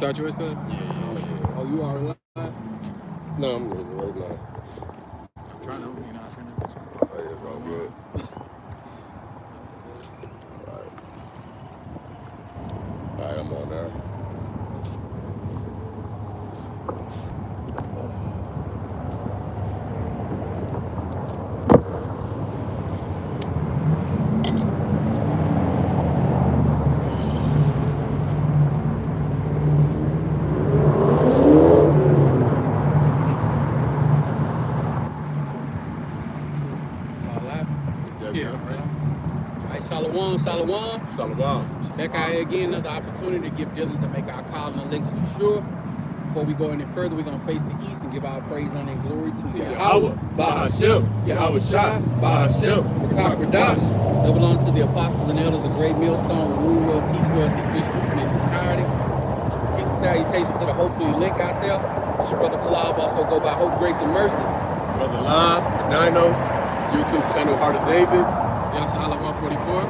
start yours, cuz? Yeah. Oh, you already live? No, I'm ready right now. I'm trying to, you know, I turn it. Oh, it's all good. All right, I'm on there. Shalom, shalom. Shalom. Back out here again, another opportunity to give diligence and make our call and election sure. Before we go any further, we're going to face the east and give our praise, honor, and glory to Yahweh, Ba'ashem, Yahweh Shai, Ba'ashem, Rakak Radash. That belongs to the apostles and elders, the great millstone, rule well, teach this truth in its entirety. Peace and salutations to the hopefully link out there. It's your brother Kalab, also go by Hope, Grace, and Mercy. Brother Live, Dino, YouTube channel Heart of David. Yes, Allah 144.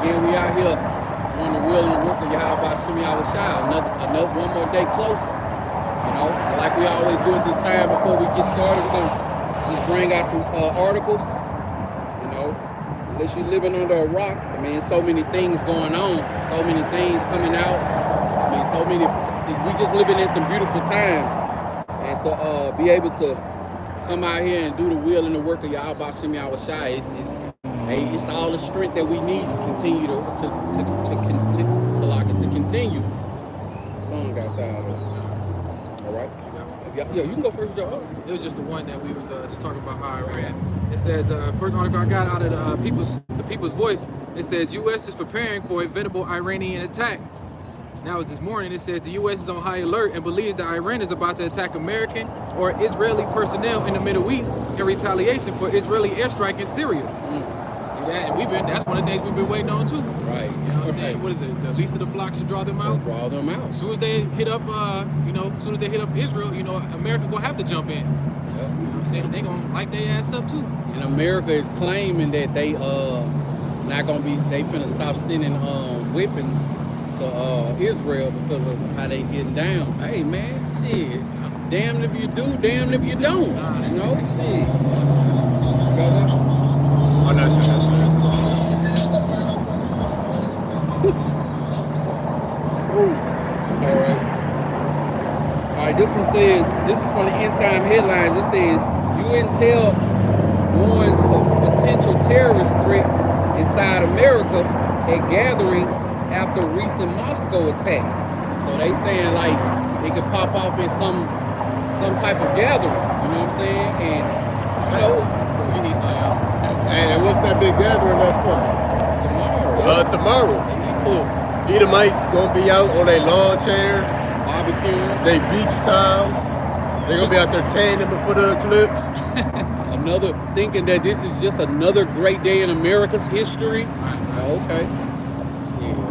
Again, we out here on the will and the work of Yahweh Shimi Shai. Another one more day closer. You know, like we always do at this time before we get started, we're gonna just bring out some articles. You know, unless you're living under a rock, I mean, so many things going on, so many things coming out. I mean, so many. We just living in some beautiful times, and to be able to come out here and do the will and the work of Yahweh Shimi Shai it's all the strength that we need to continue to continue. Someone got tired of it. All right. Yeah, you can go first, Joe. It was just the one that we was just talking about how I ran. It says, first article I got out of the People's Voice, it says, U.S. is preparing for a venerable Iranian attack. Now, this morning, it says the U.S. is on high alert and believes that Iran is about to attack American or Israeli personnel in the Middle East in retaliation for Israeli airstrike in Syria. See that? And that's one of the things we've been waiting on, too. Right. You know what I'm saying? What is it? The least of the flock should draw them out? Draw them out. As soon as they hit up, as soon as they hit up Israel, America gonna have to jump in. Yep. You know what I'm saying? They gonna light their ass up, too. And America is claiming that they finna stop sending weapons to Israel because of how they getting down. Hey man, shit. Damn if you do, damn if you don't. You know? Shit. Oh, no, Alright, this one says, this is from the End Time Headlines. It says, Intel warns of potential terrorist threat inside America at gathering after recent Moscow attack. So they saying like it could pop off in some type of gathering, you know what I'm saying? And We need some, And what's that big gathering that's coming? Tomorrow. Edomites gonna be out on their lawn chairs, barbecue, they beach tiles. They're gonna be out there tanning before the eclipse. Thinking that this is just another great day in America's history. Okay.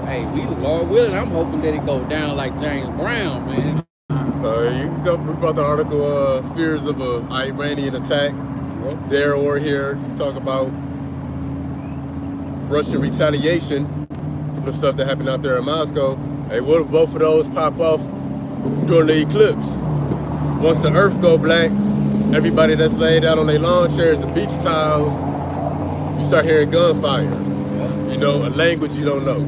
Hey, Lord willing, I'm hoping that it go down like James Brown, man. You can go about the article, fears of an Iranian attack. There or here, talk about Russian retaliation from the stuff that happened out there in Moscow. Hey, what if both of those pop off during the eclipse? Once the earth go black, everybody that's laid out on their lawn chairs and beach tiles, you start hearing gunfire. You know, a language you don't know.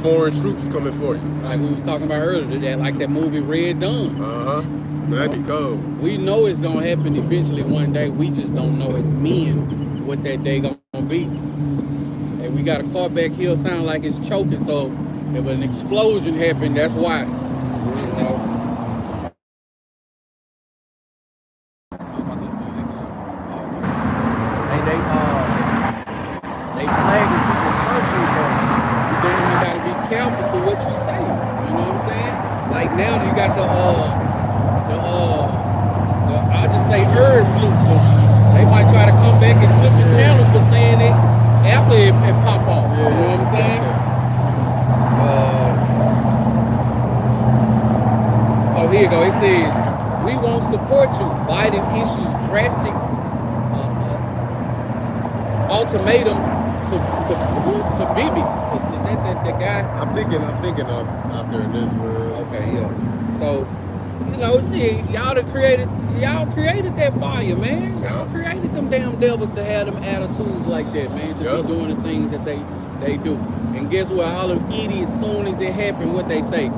Foreign troops coming for you. Like we was talking about earlier, that the Red Dawn. That'd be cold. We know it's gonna happen eventually one day. We just don't know as men what that day gonna be. And we got a car back here, sound like it's choking. So if an explosion happened, that's why. You know. They flagging people's country, so you gotta be careful for what you say. You know what I'm saying? Like now you got I'll just say herb flute. They might try to come back and flip the channel for saying it after it pop off. You know what I'm saying? Here you go. It says, we won't support you. Biden issues drastic ultimatum to Bibi. Is that the guy? I'm thinking out there in Israel. Okay, So, you know, see, y'all created that fire, man. Y'all created them damn devils to have them attitudes like that, man, to be doing the things that they do. And guess what? All them idiots, soon as it happened, what they say,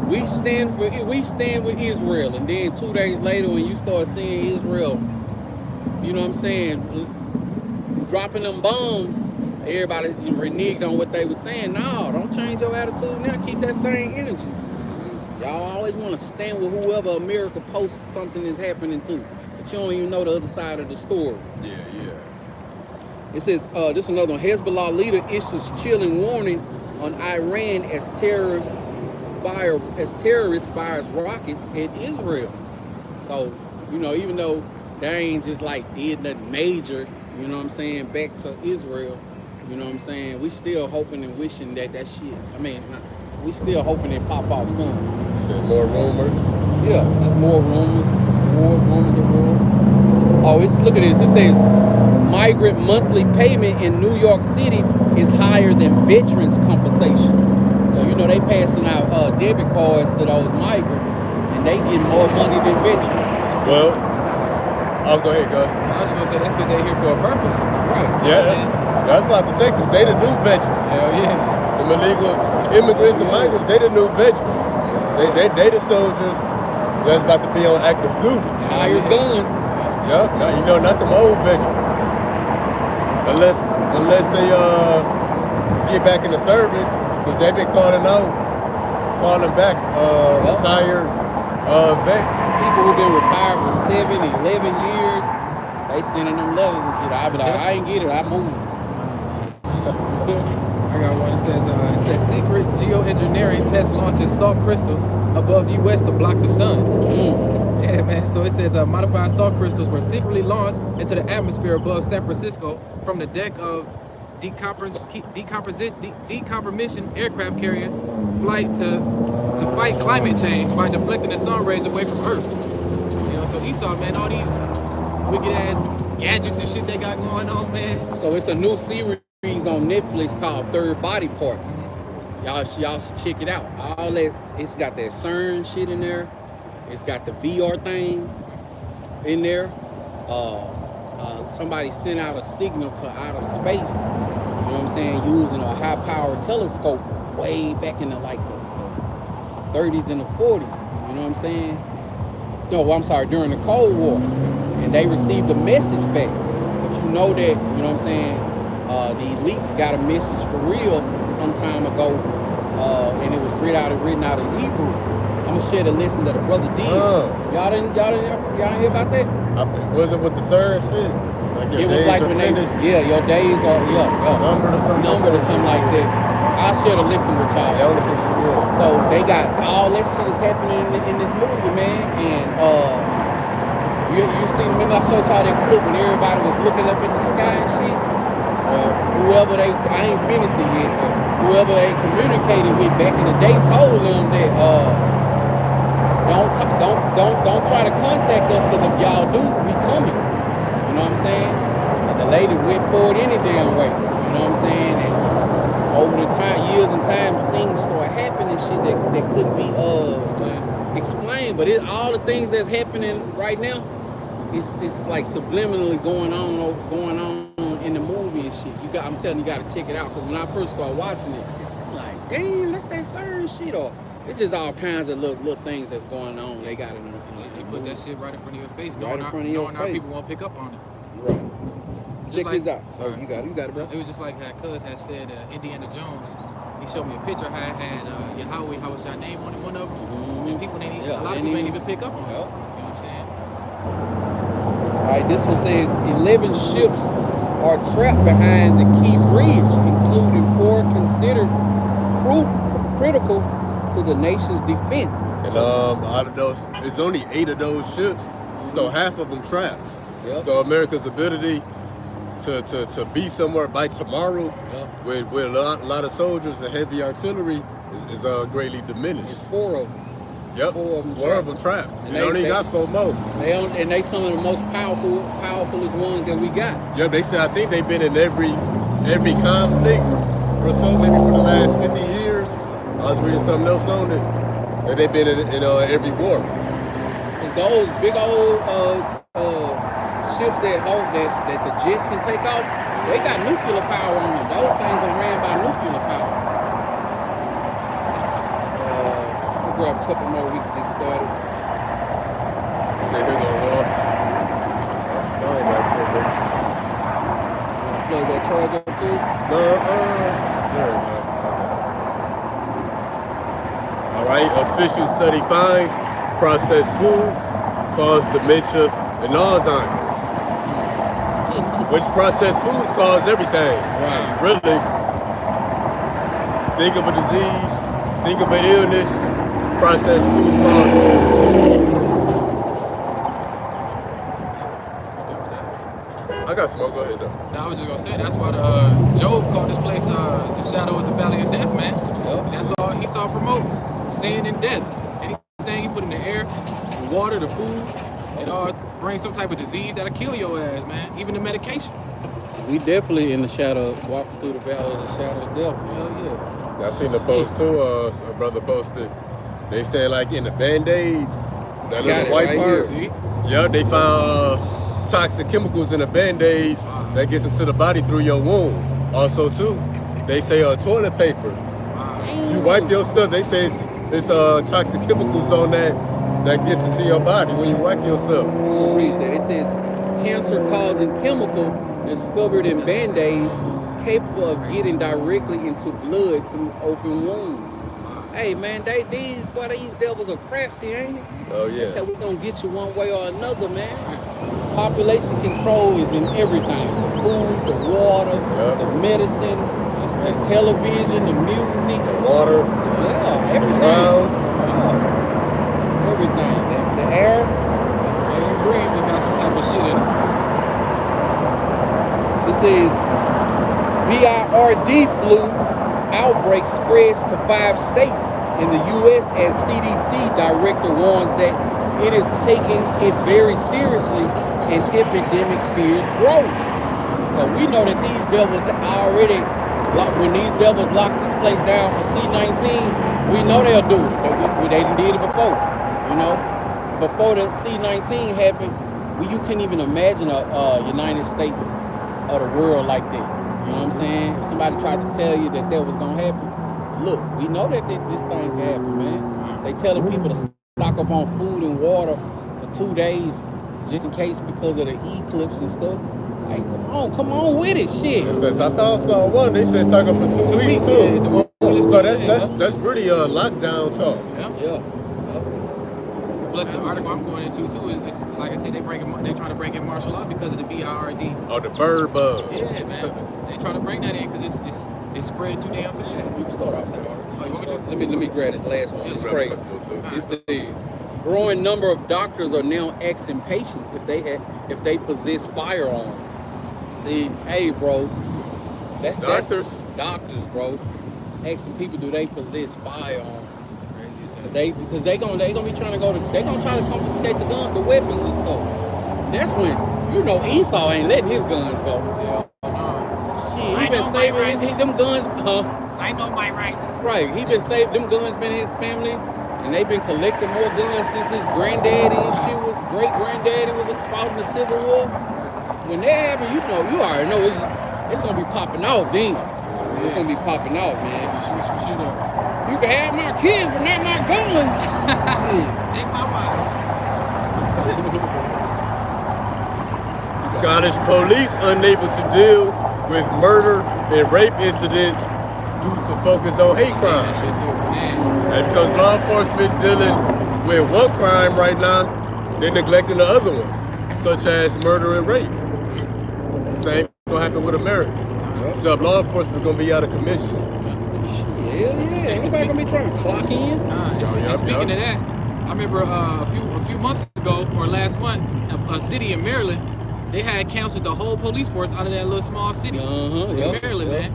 we stand with Israel. And then 2 days later, when you start seeing Israel, you know what I'm saying, dropping them bombs, everybody reneged on what they were saying. No, don't change your attitude now. Keep that same energy. Y'all always want to stand with whoever America posts something is happening to, but you don't even know the other side of the story. Yeah. It says, this is another one. Hezbollah leader issues chilling warning on Iran as terrorists fires rockets at Israel. So, you know, even though they ain't just like did nothing major, you know what I'm saying, back to Israel, you know what I'm saying, we still hoping and wishing that shit, we still hoping it pop off soon. Shit, more rumors. Yeah, there's more rumors. Oh, look at this. It says migrant monthly payment in New York City is higher than veterans compensation. So, you know, they passing out debit cards to those migrants, and they get more money than veterans. Well, go ahead. I was just gonna say that's because they're here for a purpose. Right. Yeah, I was about to say, because they the new veterans. Hell yeah. The illegal immigrants and migrants, they the new veterans. They the soldiers that's about to be on active duty. Higher guns. Yup. Now, you know, not them old veterans. Unless they get back in the service, because they've been calling back retired vets. People who've been retired for 7, 11 years, they sending them letters and shit. I be like, I ain't get it, I moved. I got one that says secret geoengineering test launches salt crystals above U.S. to block the sun. Yeah, man. So it says modified salt crystals were secretly launched into the atmosphere above San Francisco from the deck of decompression aircraft carrier flight to fight climate change by deflecting the sun rays away from Earth. You know, so Esau, man, all these wicked ass gadgets and shit they got going on, man. So it's a new series on Netflix called Third Body Parts. Y'all should check it out. All that, it's got that CERN shit in there. It's got the VR thing in there. Somebody sent out a signal to outer space, you know what I'm saying, using a high-powered telescope way back in the 30s and the 40s, you know what I'm saying? No, I'm sorry, during the Cold War. And they received a message back. But you know that, you know what I'm saying, the elites got a message for real some time ago, and it was written out in Hebrew. I'm gonna share the lesson that a brother did. Y'all didn't hear about that? Was it with the CERN shit? Like it was like when your days are numbered or something like that. I'll share the lesson with y'all. So they got all that shit is happening in this movie, man. And you see, remember I showed y'all that clip when everybody was looking up at the sky and shit. I ain't finished it yet, but whoever they communicated with back in the day told them that don't try to contact us, because if y'all do, we coming. You know what I'm saying? And the lady went for it any damn way. You know what I'm saying? And over the years and times, things start happening, shit that couldn't be explained. But all the things that's happening right now, it's like subliminally going on in the movie and shit. I'm telling you, you gotta check it out, because when I first started watching it, I'm like, damn, that's that CERN shit. Or it's just all kinds of little things that's going on. They got it in they put that shit right in front of your face, right in front of your face. Our people won't pick up on it. Right. Check this out. So you got it, bro. It was just like how Cuz had said, Indiana Jones. He showed me a picture how it had Yahweh, how was your name on it, one of them. Mm-hmm. And people a lot of people didn't even pick up on it. You know what I'm saying? All right, this one says 11 ships are trapped behind the Key Bridge, including 4 considered critical to the nation's defense. And out of those, it's only 8 of those ships, so half of them trapped. Yep. So America's ability to be somewhere by tomorrow with a lot of soldiers and heavy artily is greatly diminished. It's 4 of them. Yep, 4 of them trapped. And they only got 4 more. They some of the most powerfulest ones that we got. Yeah, they said, I think they've been in every conflict or so, maybe for the last 50 years. I was reading something else on it. And they've been in every war. Cause those big old ships that the jets can take off, they got nuclear power on them. Those things are ran by nuclear power. We'll grab a couple more. We can get started. Say here go war. Fine, that Plug that charge up too. No, there we go. All right, official study finds processed foods cause dementia and Alzheimer's. Which processed foods cause everything. Right. Really. Think of a disease, think of an illness, processed food causes. I got some more, go ahead though. Now, I was just gonna say that's why Job called this place the shadow of the valley of death, man. Yep. That's all Esau promotes: sin and death. Anything he put in the air, the water, the food, it all brings some type of disease that'll kill your ass, man. Even the medication. We definitely in the shadow, walking through the valley of the shadow of death. Hell yeah. I seen the post too, a brother posted. They saying like in the Band-Aids, that Got little it white right part. See? Yeah, they found toxic chemicals in the Band-Aids that gets into the body through your womb. Also too, they say toilet paper. Wow. You wipe yourself, they say it's toxic chemicals on that gets into your body when you wipe yourself. Read that. It says cancer-causing chemical discovered in Band-Aids capable of getting directly into blood through open wounds. Hey man, these devils are crafty, ain't it? Oh yeah. They said we're gonna get you one way or another, man. Population control is in everything. The food, the water, Yep. the medicine, the television, the music. The water, Yeah, everything. ground. Yeah. Everything. The air. Hey, green, we got some type of shit in it. This is BIRD flu outbreak spreads to 5 states in the U.S. as CDC director warns that it is taking it very seriously and epidemic fears growth. So we know that these devils already, when these devils lock this place down for C-19, we know they'll do it. They did it before, you know. Before the C-19 happened, you couldn't even imagine a United States of the world like that. You know what I'm saying? If somebody tried to tell you that was gonna happen, look, we know that this thing can happen, man. They telling people to stock up on food and water for 2 days just in case because of the eclipse and stuff. Like, come on with it, shit. It says I thought I saw one. They said stock up for 2 weeks too. So that's pretty lockdown talk. Yeah. Plus the article I'm going into too is like I said, they trying to bring in martial law because of the BIRD. Oh, the bird bug. Yeah, man. They trying to bring that in because it's spread too damn fast. You can start off that article. Oh, you want me to? Let me grab this last one. It's crazy. It It's says growing number of doctors are now asking patients if they possess firearms. See, hey, bro, that's Doctors? doctors, bro. Asking people do they possess firearms? Because they gonna be trying to they gonna try to confiscate the weapons and stuff. That's when Esau ain't letting his guns go. Shit, he been saving them guns, huh? I know my rights. Right, he been saving them guns, been his family, and they been collecting more guns since his granddaddy and shit great granddaddy was fought in the Civil War. When that happened, you already know it's gonna be popping off, then. It's gonna be popping off, man. Shoot up. You can have my kids, but not my guns. Shit. Take my wife. Scottish police unable to deal with murder and rape incidents due to focus on hate crimes. Man. And because law enforcement dealing with one crime right now, they're neglecting the other ones, such as murder and rape. Same gonna happen with America. So law enforcement gonna be out of commission. Hell yeah. Anybody gonna be trying to clock in? Speaking of that, I remember a few months ago or last month, a city in Maryland, they had canceled the whole police force out of that little small city in Maryland, man.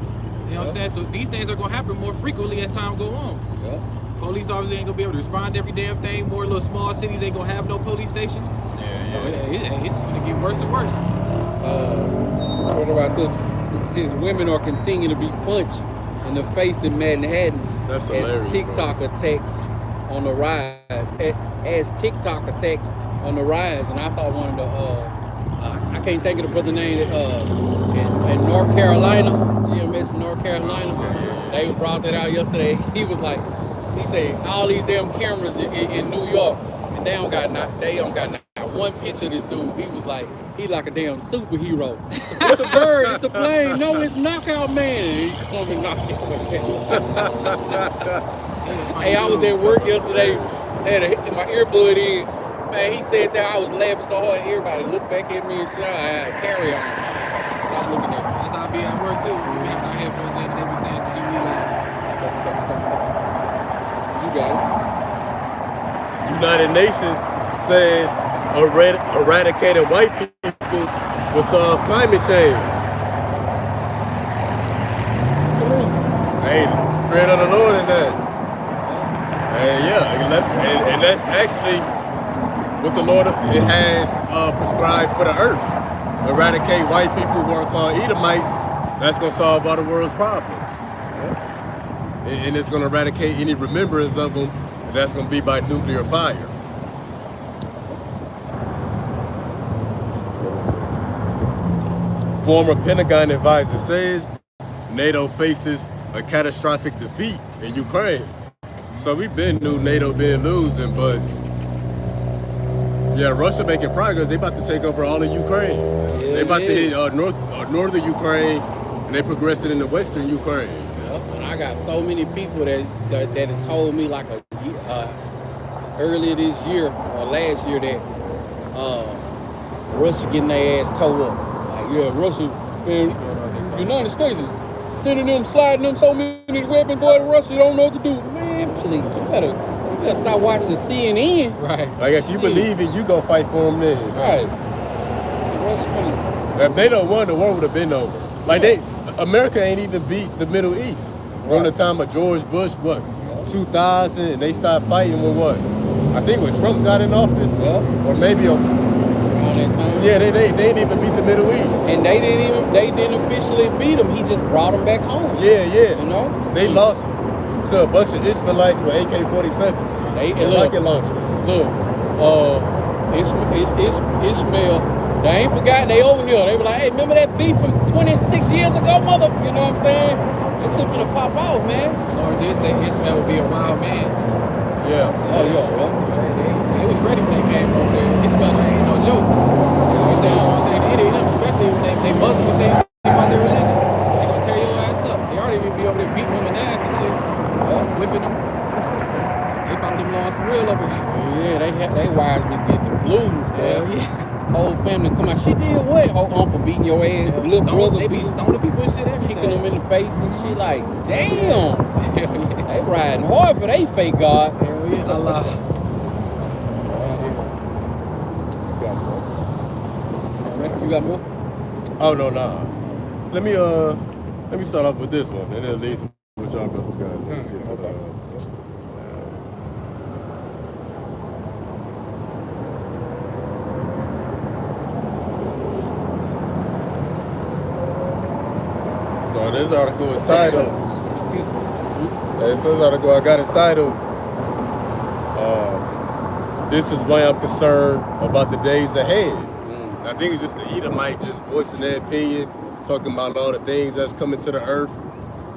You know what I'm saying? So these things are gonna happen more frequently as time go on. Yeah. Police officers ain't gonna be able to respond to every damn thing. More little small cities ain't gonna have no police station. So it's gonna get worse and worse. What about this? It says women are continuing to be punched in the face in Manhattan That's as hilarious, TikTok attacks on the rise as TikTok attacks on the rise. And I saw one of the I can't think of the brother name in North Carolina, GMS in North Carolina. They brought that out yesterday. He was like, he said all these damn cameras in New York, and they don't got not one picture of this dude. He was like, he like a damn superhero. It's a bird, it's a plane. No, it's Knockout Man. And he come and knock it. Hey, I was at work yesterday, had my earbud in. Man, he said that I was laughing so hard, everybody looked back at me and shit. I had to carry on. Stop looking at me. That's how I be at work too. We have our headphones in and they be saying some shit we laugh. You got it. United Nations says eradicating white people will solve climate change. Hey, the spirit of the Lord in that. And yeah, and that's actually what the Lord has prescribed for the earth. Eradicate white people who are called Edomites. That's going to solve all the world's problems. And it's going to eradicate any remembrance of them. And that's going to be by nuclear fire. Former Pentagon advisor says NATO faces a catastrophic defeat in Ukraine. So we've been knew NATO been losing, but yeah, Russia making progress. They about to take over all of Ukraine. They about to hit northern Ukraine, and they progressing into western Ukraine. Yep. And I got so many people that have told me like earlier this year or last year that Russia getting their ass towed up. Like, yeah, Russia, man, United States is sending them, sliding them so many weapons, boy, to Russia don't know what to do. Man, please, you better stop watching CNN. Right. Like if you believe it, you go fight for them then. Right. If they don't won, the war would have been over. Like America ain't even beat the Middle East. Around the time of George Bush, 2000, and they started fighting with what? I think when Trump got in office, or maybe around that time. Yeah, they didn't even beat the Middle East. And they didn't officially beat them. He just brought them back home. Yeah. You know? They lost to a bunch of Ishmaelites with AK-47s. And rocket launchers. Look, Ishmael, they ain't forgot they over here. They were like, hey, remember that beef from 26 years ago, mother? You know what I'm saying? It's just gonna pop out, man. The Lord did say Ishmael would be a wild man. Yeah. Oh, yeah. They was ready when they came over there. Ishmael ain't no joke. You say the wrong thing to any of them, especially when they Muslims and say about their religion. They gonna tear your ass up. They already be over there beating women ass and shit. Whipping them. They followed them laws for real over there. Yeah, they wives be getting the blues. Hell yeah. Whole family come out. She did what? Whole uncle beating your ass. Little brother they be stoning people and shit. Kicking them in the face and shit. Like, damn. Hell yeah. They riding hard for they fake God. Hell yeah. Allah. You got more? Oh no, nah. Let me start off with this one, and it'll lead to what y'all brothers got. So this article is titled. This first article I got is titled. This is why I'm concerned about the days ahead. I think it's just the Edomite just voicing their opinion, talking about all the things that's coming to the earth.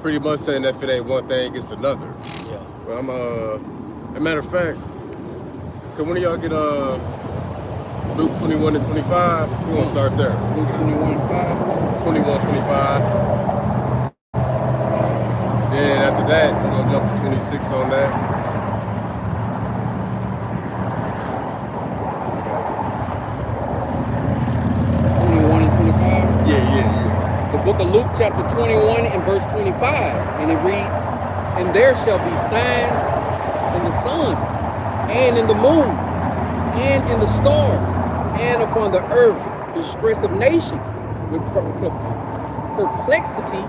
Pretty much saying that if it ain't one thing, it's another. Yeah. But as a matter of fact, can one of y'all get Luke 21 and 25? We're gonna start there. Luke 21:5. 21:25. Then after that, we're gonna jump to 26 on that. 21 and 25. Yeah. The book of Luke chapter 21 and verse 25. And it reads, and there shall be signs in the sun, and in the moon, and in the stars, and upon the earth, distress of nations, with perplexity,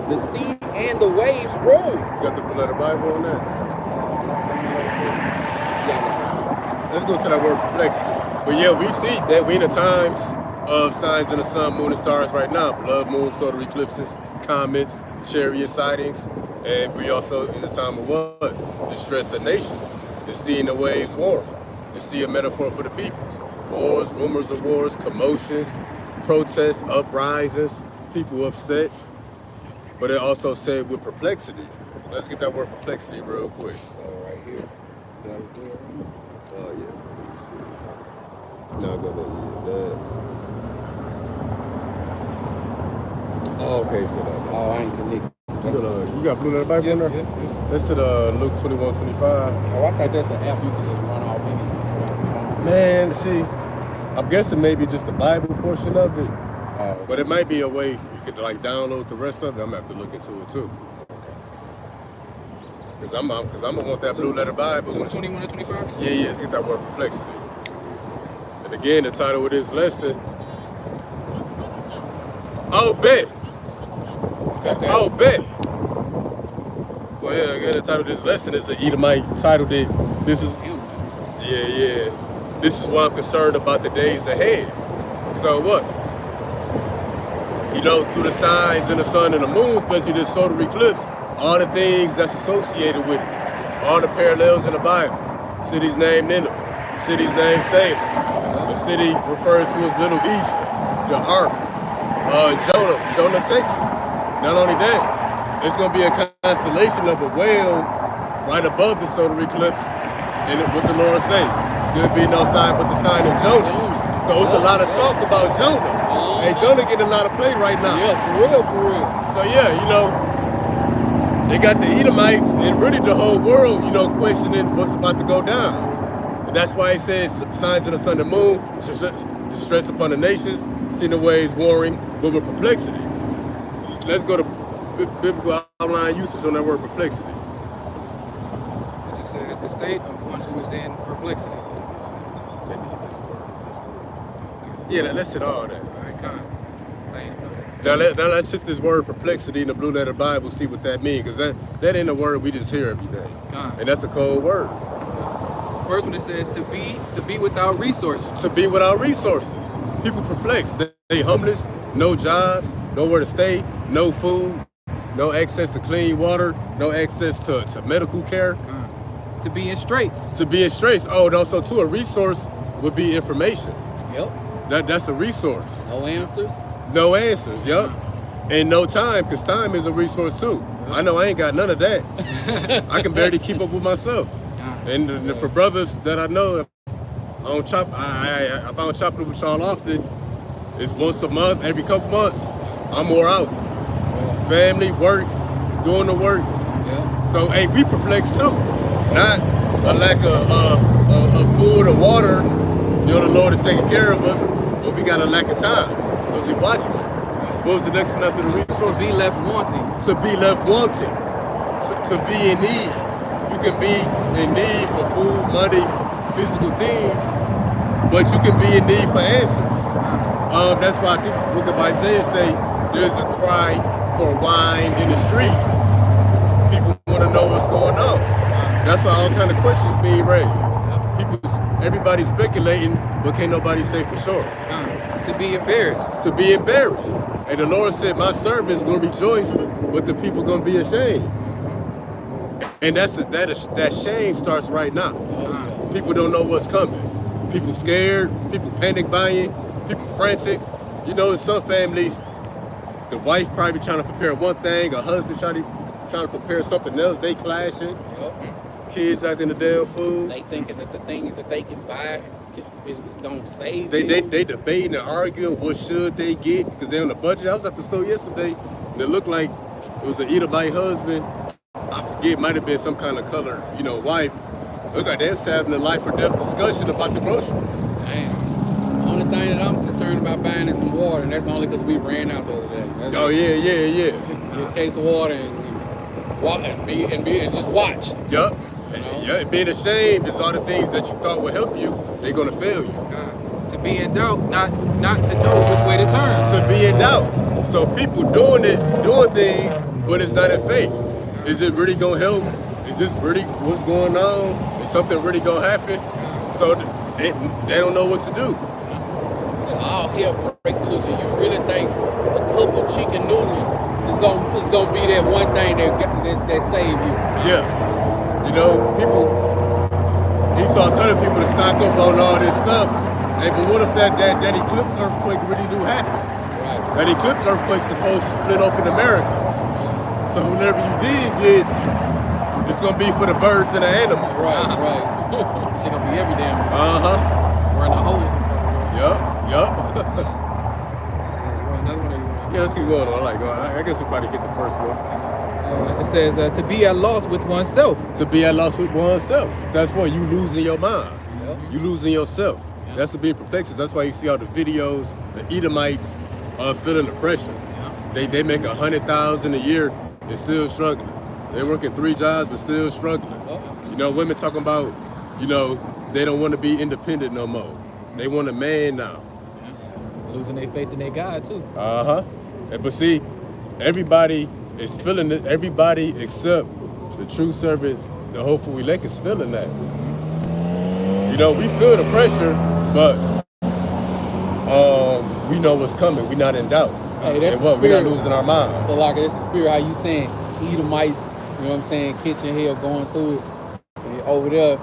the sea and the waves roaring. Got the letter Bible on that? Yeah. Let's go to that word perplexity. But yeah, we see that we in the times of signs in the sun, moon, and stars right now. Blood moon, solar eclipses, comets, chariot sightings. And we also in the time of what? The distress of nations, and seeing the waves warring, and see a metaphor for the peoples. Wars, rumors of wars, commotions, protests, uprisings, people upset. But it also said with perplexity. Let's get that word perplexity real quick. So right here. Oh yeah. Let me see. No, go ahead. Oh, okay, so that. Oh, I ain't connected. You got Blue Letter Bible in there? Yeah. That's at Luke 21:25. Oh, I thought that's an app you can just run off any. Man, see, I'm guessing maybe just the Bible portion of it, Oh, but it might be a way you could like download the rest of it. I'm gonna have to look into it too. Cause I'm gonna want that Blue Letter Bible. 21 to 25? Yeah, let's get that word perplexity. And again, the title of this lesson. Oh, bet. okay. Oh, bet. So yeah, again, the title of this lesson is the Edomite title that this is. Yeah. This is why I'm concerned about the days ahead. So what? You know, through the signs in the sun and the moon, especially this solar eclipse, all the things that's associated with it, all the parallels in the Bible. City's named Nineveh, city's named Salem. The city referred to as Little Egypt, the Ark, Jonah, Texas. Not only that, it's gonna be a constellation of a whale right above the solar eclipse, and what the Lord say, there'll be no sign but the sign of Jonah. So it's a lot of talk about Jonah. Hey, Jonah getting a lot of play right now. Yeah, for real. So yeah, you know, they got the Edomites and really the whole world, you know, questioning what's about to go down. And that's why it says signs of the sun and moon, distress upon the nations, seeing the waves warring, but with perplexity. Let's go to biblical outline usage on that word perplexity. It just says the state of one who is in perplexity. Maybe hit this word. Yeah, let's hit all that. All right, con. Now let's hit this word perplexity in the Blue Letter Bible, see what that means, because that ain't a word we just hear every day. Con. And that's a cold word. First one, it says to be without resources. To be without resources. People perplexed. They homeless, no jobs, nowhere to stay, no food, no access to clean water, no access to medical care. Con. To be in straits. To be in straits. Oh, and also too, a resource would be information. Yep. That's a resource. No answers. No answers, yup. And no time, because time is a resource too. I know I ain't got none of that. I can barely keep up with myself. And for brothers that I know, I don't chop it with y'all often. It's once a month, every couple months. I'm more out. Family, work, doing the work. Yeah. So hey, we perplexed too. Not a lack of food or water. You know, the Lord is taking care of us, but we got a lack of time. Because we watchmen. What was the next one after the resource? To be left wanting. To be left wanting. To be in need. You can be in need for food, money, physical things, but you can be in need for answers. That's why the book of Isaiah say there's a cry for wine in the streets. People want to know what's going on. That's why all kind of questions being raised. Everybody's speculating, but can't nobody say for sure. To be embarrassed. To be embarrassed. And the Lord said, my servant's going to rejoice, but the people going to be ashamed. And that shame starts right now. People don't know what's coming. People scared, people panic buying, people frantic. You know, in some families, the wife probably trying to prepare one thing, a husband trying to prepare something else, they clashing. Yep. Kids acting the damn fool. They thinking that the things that they can buy is gonna save They them. debating and arguing what should they get because they're on the budget. I was at the store yesterday and it looked like it was an Edomite husband. I forget, it might have been some kind of color, you know, wife. Look like they was having a life or death discussion about the groceries. Damn. The only thing that I'm concerned about buying is some water, and that's only because we ran out the other day. That's Oh yeah. Get a case of water and just watch. Yup. You know? Yeah, being ashamed is all the things that you thought would help you, they're gonna fail you. To be in doubt, not to know which way to turn. To be in doubt. So people doing things, but it's not in faith. Is it really gonna help? Is this really what's going on? Is something really gonna happen? So they don't know what to do. All hell break loose, and you really think a couple chicken noodles is gonna be that one thing that save you? Yeah. You know, he started telling people to stock up on all this stuff. Hey, but what if that eclipse earthquake really do happen? Right. That eclipse earthquake's supposed to split open America. So whatever you did get, it's gonna be for the birds and the animals. Right. Shit gonna be every damn. Uh-huh. We're in a hole somewhere. Yup. You want another one or you want? Yeah, let's keep going on. I guess we'll probably get the first one. It says to be at loss with oneself. To be at loss with oneself. That's what you losing your mind. Yep. You losing yourself. Yeah. That's to be perplexed. That's why you see all the videos, the Edomites feeling the pressure. Yeah. They make 100,000 a year and still struggling. They're working 3 jobs but still struggling. Yep. You know, women talking about, you know, they don't want to be independent no more. They want a man now. Losing their faith in their God too. But see, everybody is feeling it. Everybody except the true servants, the hopeful elect, is feeling that. You know, we feel the pressure, but we know what's coming. We're not in doubt. Hey, that's and the what? We're not spirit. losing our minds. So like that's the spirit. How you saying Edomites? You know what I'm saying? Kitchen hell going through it. And over there,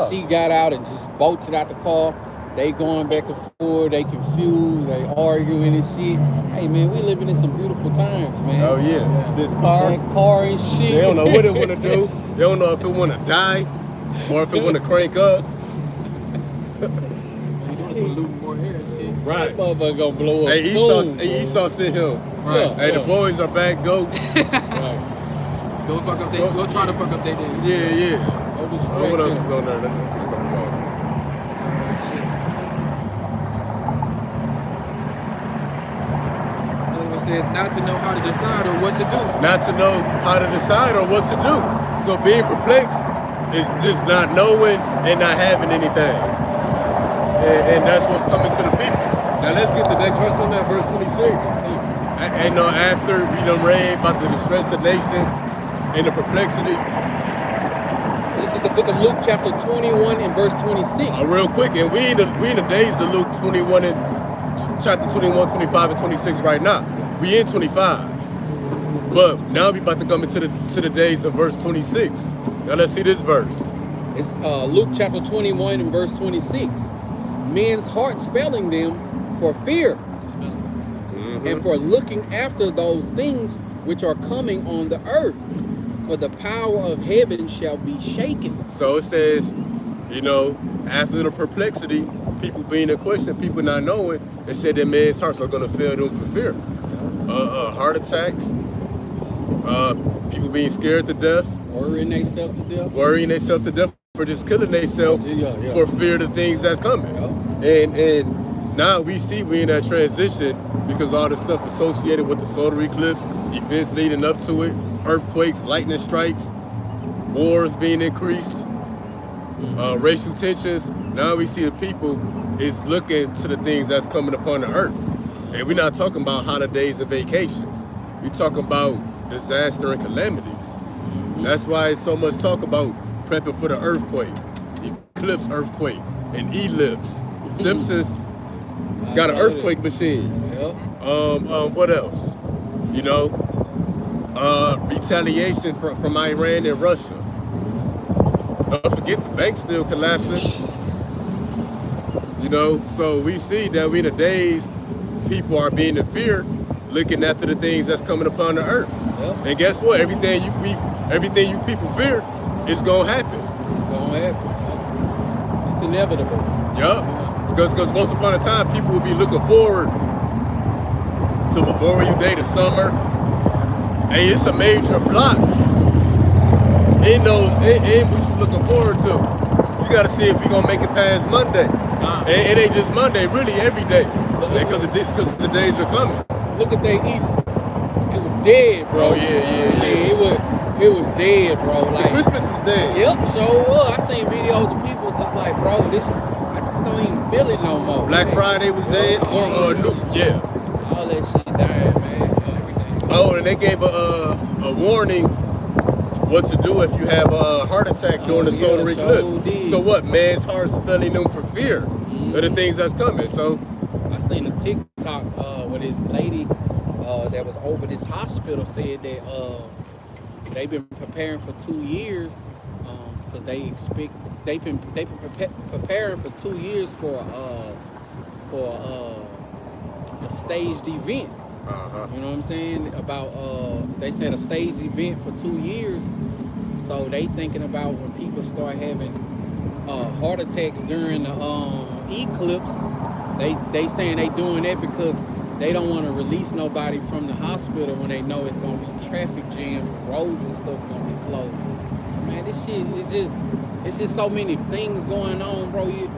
she got out and just bolted out the car. They going back and forth. They confused. They arguing and shit. Hey man, we living in some beautiful times, man. Oh yeah, this car. That car and shit. They don't know what it want to do. They don't know if it want to die or if it want to crank up. You doing polluting more air and shit. Right. That motherfucker gonna blow up Hey, soon. Esau sent him. Right. Hey, the boys are back. Go. Right. Go fuck up. Go try to fuck up their day. Yeah. Go distract Oh, what else them. is on there? Another one says not to know how to decide or what to do. Not to know how to decide or what to do. So being perplexed is just not knowing and not having anything. And that's what's coming to the people. Now let's get the next verse on that, verse 26. And after we done read about the distress of nations and the perplexity, This is the book of Luke, chapter 21 and verse 26. real quick, and we in the days of Luke 21 and chapter 21, 25, and 26 right now. We in 25. But now we about to come into the days of verse 26. Now let's see this verse. It's Luke chapter 21 and verse 26. Men's hearts failing them for fear and for looking after those things which are coming on the earth. For the power of heaven shall be shaken. So it says, you know, after the perplexity, people being in question, people not knowing, it said that men's hearts are going to fail them for fear. Heart attacks, people being scared to death, Worrying themselves to death. worrying themselves to death for just killing themselves Yeah. for fear of the things that's coming. And now we see we in that transition because all the stuff associated with the solar eclipse, events leading up to it, earthquakes, lightning strikes, wars being increased, racial tensions. Now we see the people is looking to the things that's coming upon the earth. And we're not talking about holidays and vacations. We're talking about disaster and calamities. That's why it's so much talk about prepping for the earthquake, eclipse earthquake, and ellipse. Simpsons got an earthquake machine. Yep. What else? You know, retaliation from Iran and Russia. Don't forget the bank's still collapsing. You know, so we see that we in the days people are being in fear, looking after the things that's coming upon the earth. Yep. And guess what? Everything you people fear is gonna happen. It's gonna happen. It's inevitable. Yup. Because once upon a time, people would be looking forward to Memorial Day, the summer. Hey, it's a major block. In what you looking forward to. You gotta see if you're gonna make it past Monday. It ain't just Monday, really every day. Because the days are coming. Look at that Easter. It was dead, bro. Oh, yeah. It was dead, bro. Like Christmas was dead. Yep, so I seen videos of people just like, bro, I just don't even feel it no more. Black Friday was dead, or yeah. All that shit dying, man. Oh, and they gave a warning what to do if you have a heart attack during the solar eclipse. So what? Man's heart's failing them for fear of the things that's coming. So I seen a TikTok where this lady that was over this hospital said that they've been preparing for 2 years because they've been preparing for 2 years for a staged event. You know what I'm saying? About they said a staged event for 2 years. So they thinking about when people start having heart attacks during the eclipse. They saying they doing that because they don't want to release nobody from the hospital when they know it's gonna be traffic jams, roads and stuff gonna be closed. Man, this shit it's just so many things going on, bro. You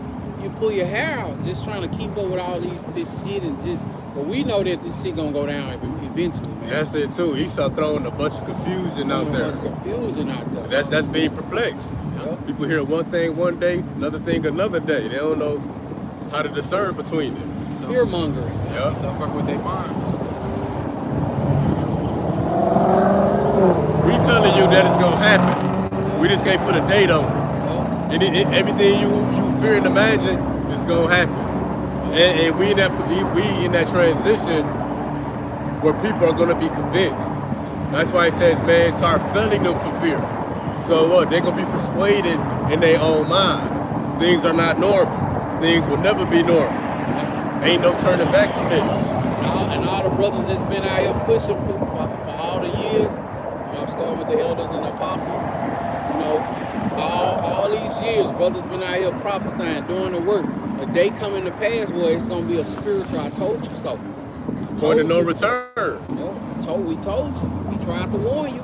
pull your hair out just trying to keep up with all this shit and just. But we know that this shit gonna go down eventually, man. That's it too. He started throwing a bunch of confusion out there. That's being perplexed. Yep. People hear one thing one day, another thing another day. They don't know how to discern between them. So, Fear mongering. Yeah. So fuck with their minds. We telling you that it's gonna happen. We just can't put a date on it. Yep. And everything you fear and imagine is gonna happen. And we in that transition where people are gonna be convinced. That's why it says, man, start filling them for fear. So what? They're gonna be persuaded in their own mind. Things are not normal. Things will never be normal. Ain't no turning back from this. And all the brothers that's been out here pushing for all the years, you know, starting with the elders and the apostles, you know, all these years, brothers been out here prophesying, doing the work. A day coming to pass where it's gonna be a spiritual, I told you so. Point of no return. You know, we told you. We tried to warn you.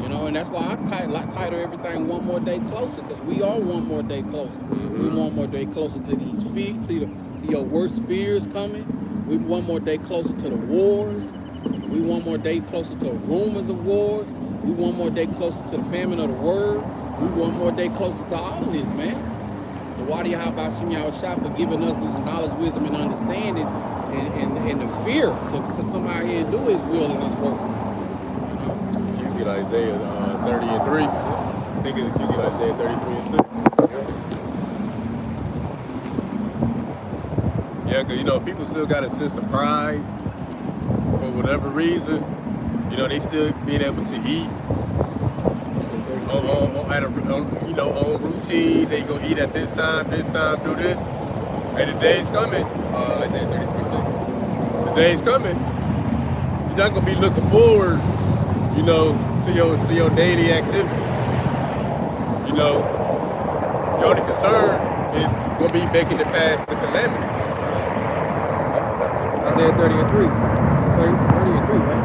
You know, and that's why I title everything one more day closer, because we are one more day closer. We one more day closer to these feet, to your worst fears coming. We one more day closer to the wars. We one more day closer to rumors of wars. We one more day closer to the famine of the word. We one more day closer to all of this, man. The Wadi Yahweh Shem Yahushua for giving us this knowledge, wisdom, and understanding, and the fear to come out here and do His will and His work. You know? You get Isaiah 30 and 3. I think you get Isaiah 33 and 6. Yeah, because, you know, people still got a sense of pride for whatever reason. You know, they still being able to eat on routine. They go eat at this time, do this. And the day's coming. Isaiah 33:6. The day's coming. You're not gonna be looking forward, you know, to your daily activities. You know, your only concern is gonna be making it past the calamities. Isaiah 30 and 3. 30 and 3, right?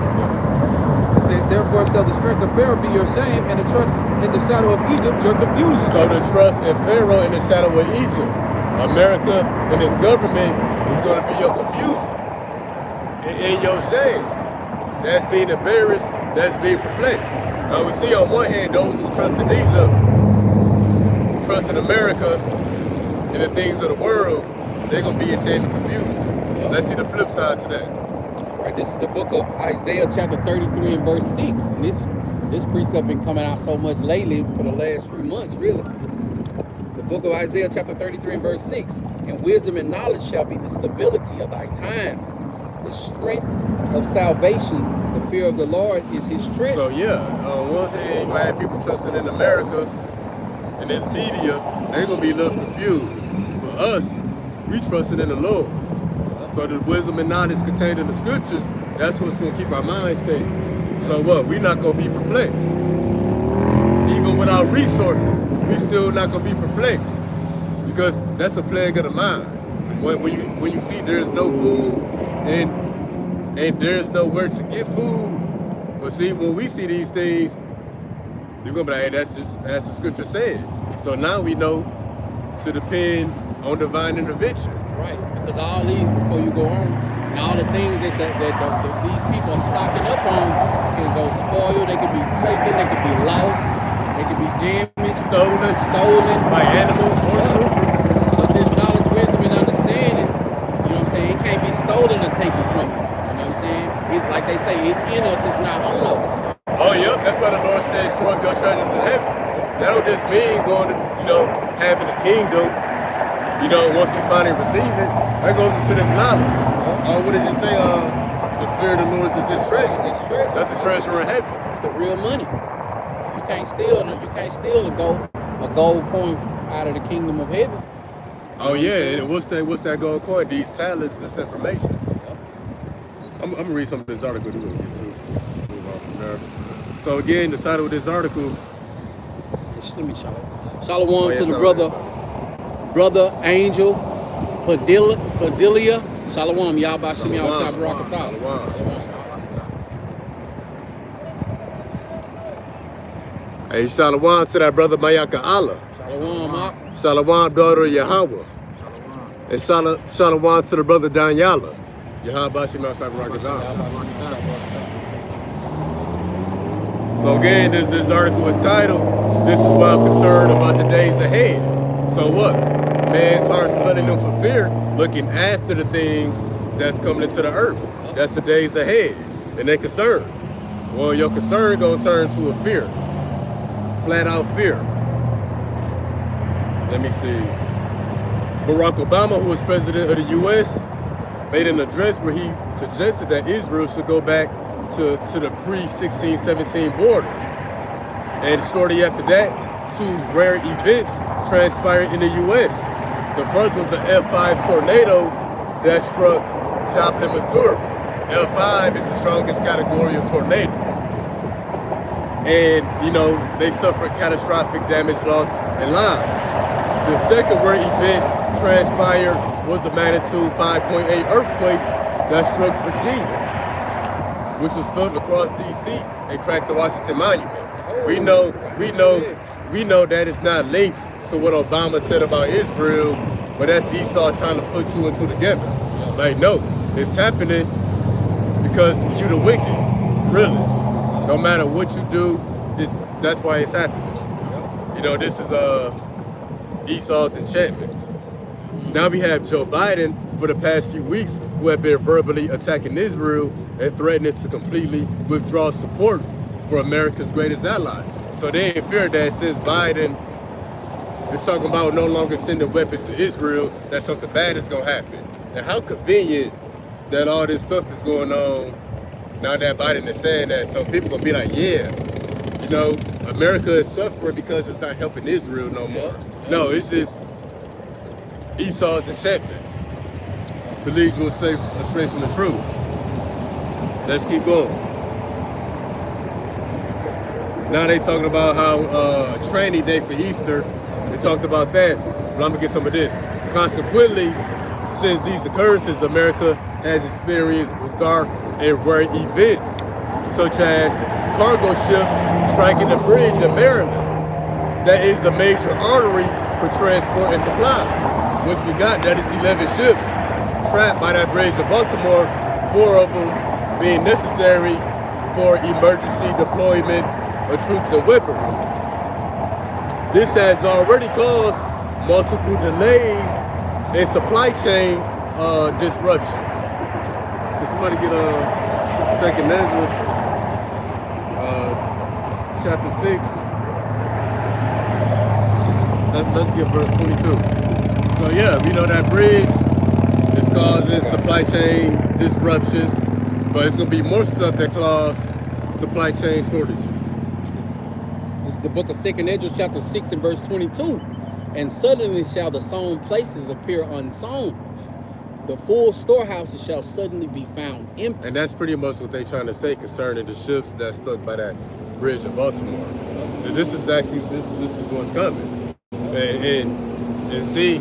It says, therefore shall the strength of Pharaoh be your shame, and the trust in the shadow of Egypt your confusion. So the trust in Pharaoh in the shadow of Egypt, America and its government is going to be your confusion and your shame. That's being embarrassed, that's being perplexed. Now we see on one hand those who trust in Egypt, trust in America and the things of the world, they're going to be ashamed and confused. Let's see the flip side to that. Right, this is the book of Isaiah chapter 33 and verse 6. And this precept been coming out so much lately for the last few months, really. The book of Isaiah chapter 33 and verse 6. And wisdom and knowledge shall be the stability of thy times. The strength of salvation, the fear of the Lord is His strength. So yeah, on one hand, you have people trusting in America and this media, they're going to be a little confused. But us, we trusting in the Lord. So the wisdom and knowledge contained in the scriptures, that's what's going to keep our minds stayed. So what? We're not going to be perplexed. Even without resources, we're still not going to be perplexed. Because that's a plague of the mind. When you see there's no food and there's nowhere to get food. But see, when we see these things, you're going to be like, hey, that's the scripture said. So now we know to depend on divine intervention. Right, because all these, before you go on, and all the things that these people are stocking up on can go spoiled, they can be taken, they can be lost, they can be damaged, stolen by animals or troopers. But this knowledge, wisdom, and understanding, you know what I'm saying, it can't be stolen or taken from you. You know what I'm saying? It's like they say, it's in us, it's not on us. Oh, yep, that's why the Lord says, store up your treasures in heaven. That don't just mean going to, having a kingdom. Once you finally receive it, that goes into this knowledge. What did you say? The fear of the Lord is His treasure. His treasure. That's a treasure in heaven. It's the real money. can't steal a gold coin out of the kingdom of heaven. Oh yeah, and what's that gold coin? These salads, this information. I'm gonna read some of this article we're gonna get to. Move on from there. So again, the title of this article. Let me show it. Shalom to the Shalom. brother Angel Padilla. Shalom, y'all by Shimmy outside Barakatah. Hey, shalom to that brother Mayaka Allah. Shalom, Mark. Shalom, daughter Yahweh. Shalom. And shalom to the brother Danyala. Yahweh Shimmy outside Barakatah. So again, this article is titled, "This is why I'm concerned about the days ahead." So what? Man's heart's flooding them for fear, looking after the things that's coming into the earth. That's the days ahead. And they're concerned. Well, your concern gonna turn to a fear. Flat out fear. Let me see. Barack Obama, who was president of the US, made an address where he suggested that Israel should go back to the pre-1617 borders. And shortly after that, two rare events transpired in the US. The first was an F5 tornado that struck Joplin, Missouri. F5 is the strongest category of tornadoes. And, they suffered catastrophic damage, loss, and lives. The second rare event transpired was a magnitude 5.8 earthquake that struck Virginia, which was felt across DC and cracked the Washington Monument. We know that it's not linked to what Obama said about Israel, but that's Esau trying to put two and two together. Like, no, it's happening because you the wicked, really. No matter what you do, that's why it's happening. This is Esau's enchantments. Now we have Joe Biden for the past few weeks who have been verbally attacking Israel and threatening to completely withdraw support for America's greatest ally. So they in fear that since Biden is talking about no longer sending weapons to Israel, that something bad is gonna happen. And how convenient that all this stuff is going on now that Biden is saying that. So people gonna be like, yeah, America is suffering because it's not helping Israel no more. No, it's just Esau's enchantments to lead you astray from the truth. Let's keep going. Now they talking about how training day for Easter. They talked about that, but I'm gonna get some of this. Consequently, since these occurrences, America has experienced bizarre and rare events, such as cargo ship striking a bridge in Maryland. That is a major artery for transport and supplies. Once we got that, it's 11 ships trapped by that bridge in Baltimore, 4 of them being necessary for emergency deployment of troops and weaponry. This has already caused multiple delays and supply chain disruptions. Can somebody get Second Ezra, chapter 6? Let's get verse 22. So yeah, we know that bridge is causing supply chain disruptions, but it's gonna be more stuff that cause supply chain shortages. This is the book of 2 Ezra, chapter 6 and verse 22. And suddenly shall the sown places appear unsown. The full storehouses shall suddenly be found empty. And that's pretty much what they're trying to say concerning the ships that's stuck by that bridge in Baltimore. And this is actually, this is what's coming. And see,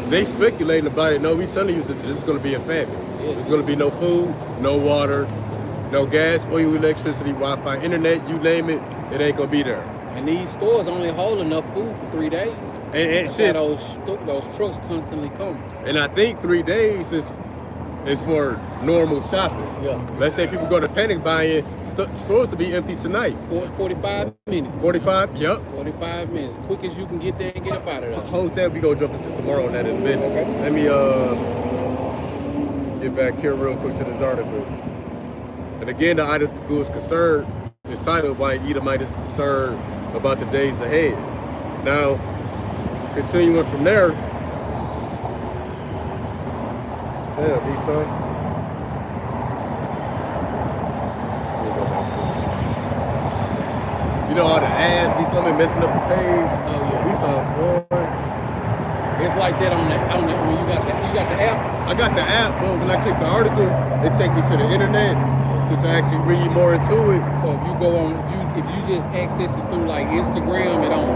they speculating about it. No, we telling you that this is going to be a famine. There's going to be no food, no water, no gas, oil, electricity, Wi-Fi, internet, you name it, it ain't going to be there. And these stores only hold enough food for 3 days. And shit, those trucks constantly come. And I think 3 days is for normal shopping. Yeah. Let's say people go to panic buying, stores to be empty tonight. 45 minutes. 45? Yep. 45 minutes. Quick as you can get there and get up out of there. Hold that, we gonna jump into some more on that in a minute. Okay. Let me get back here real quick to this article. And again, the article is concerned, is cited why Edomite is concerned about the days ahead. Now, continuing from there, damn, Esau. You know, all the ads be coming, messing up the page. Oh yeah. We saw, boy. It's like that on the when you got the app. I got the app, but when I click the article, it take me to the internet to actually read more into it. So if you go on, if you just access it through like Instagram, it don't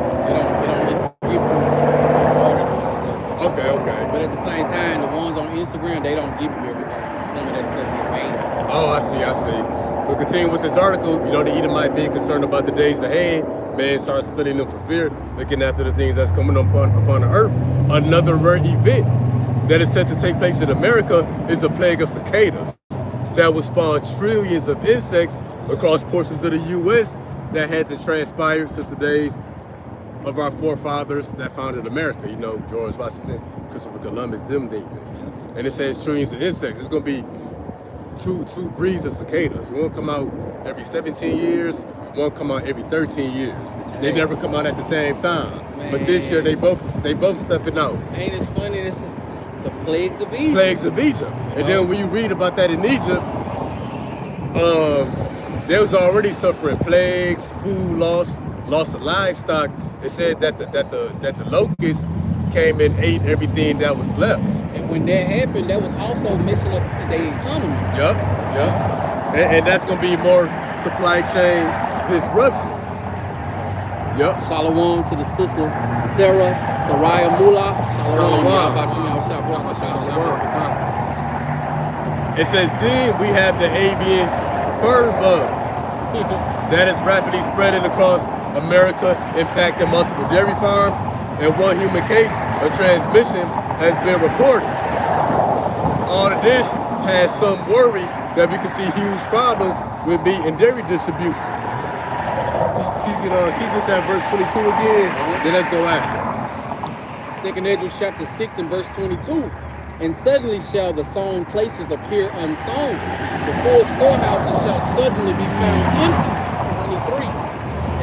let you give you the article and stuff. Okay. But at the same time, the ones on Instagram, they don't give you everything. Some of that stuff get banned. Oh, I see. We'll continue with this article. You know, the Edomite being concerned about the days ahead. Man starts filling them for fear, looking after the things that's coming upon the earth. Another rare event that is set to take place in America is a plague of cicadas that will spawn trillions of insects across portions of the U.S. that hasn't transpired since the days of our forefathers that founded America. You know, George Washington, Christopher Columbus, them demons. And it says trillions of insects. It's going to be two breeds of cicadas. One come out every 17 years, one come out every 13 years. They never come out at the same time. Man. But this year they both stepping out. Ain't it funny? This is the plagues of Egypt. Plagues of Egypt. And then when you read about that in Egypt, they was already suffering plagues, food loss of livestock. It said that the locusts came and ate everything that was left. And when that happened, that was also messing up the economy. Yup. And that's gonna be more supply chain disruptions. Yup. Shalom to the sister Saraya Mullah. Shalom. It says, then we have the avian bird bug that is rapidly spreading across America, impacting multiple dairy farms. In one human case, a transmission has been reported. All of this has some worry that we can see huge problems with meat and dairy distribution. Keep with that verse 22 again, then let's go after. 2 Ezra chapter 6 and verse 22. And suddenly shall the sown places appear unsown. The full storehouses shall suddenly be found empty. 23.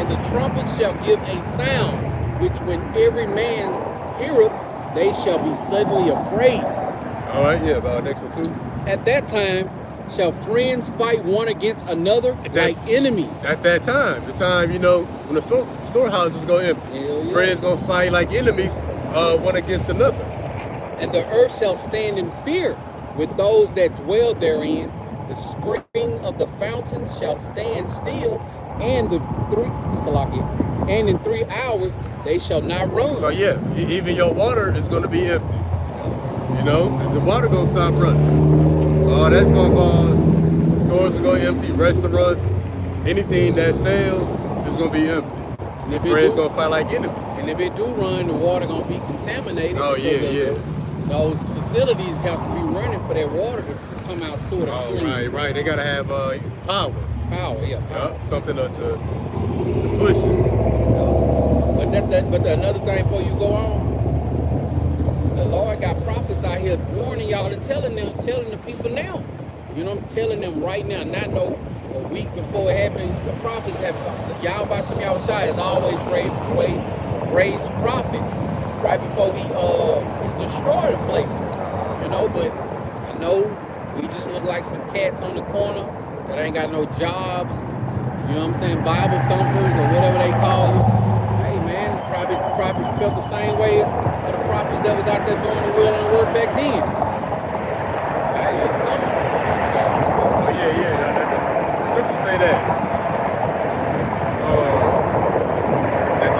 And the trumpet shall give a sound, which when every man heareth, they shall be suddenly afraid. All right, yeah, about next one too. At that time shall friends fight one against another like enemies. At that time, the time, you know, when the storehouses go empty, Yeah. friends gonna fight like enemies, one against another. And the earth shall stand in fear with those that dwell therein. The spring of the fountains shall stand still, and in 3 hours they shall not run. So yeah, even your water is gonna be empty. You know, the water gonna stop running. That's gonna cause stores to go empty, restaurants, anything that sells is gonna be empty. And if Friends gonna fight like enemies. And if it do run, the water gonna be contaminated. Oh yeah. Those facilities have to be running for that water to come out sort of clean. Right. They gotta have power. Power, yeah. Yup, something to push it. But another thing before you go on, the Lord got prophets out here warning y'all and telling the people now. You know, I'm telling them right now, not no a week before it happens. The prophets have y'all by some y'all shy has always raised prophets right before he destroyed the place. You know, but I know we just look like some cats on the corner that ain't got no jobs. You know what I'm saying? Bible thumpers or whatever they call you. Hey man, probably felt the same way for the prophets that was out there doing the will and the work back then. Hey, it's coming. Oh yeah. The scriptures say that.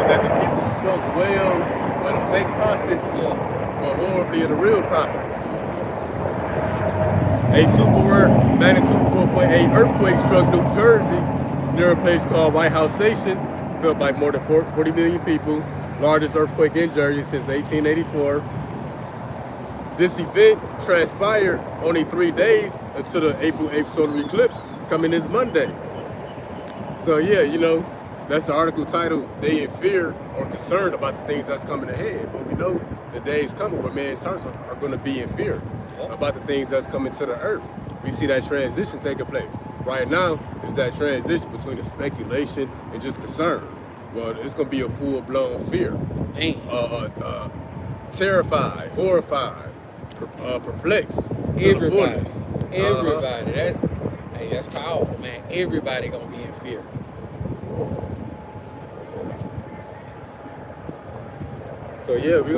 That the people spoke well by the fake prophets, but horribly of the real prophets. A super rare magnitude 4.8 earthquake struck New Jersey near a place called White House Station, felt by more than 40 million people, largest earthquake in Jersey since 1884. This event transpired only 3 days until the April 8th solar eclipse coming this Monday. So yeah, you know, that's the article titled, They in Fear or Concerned About the Things That's Coming Ahead. But we know the days coming where man's hearts are going to be in fear about the things that's coming to the earth. We see that transition taking place. Right now, it's that transition between the speculation and just concern. Well, it's going to be a full-blown fear. Terrified, horrified, perplexed. Everybody. That's powerful, man. Everybody gonna be in fear. So yeah, we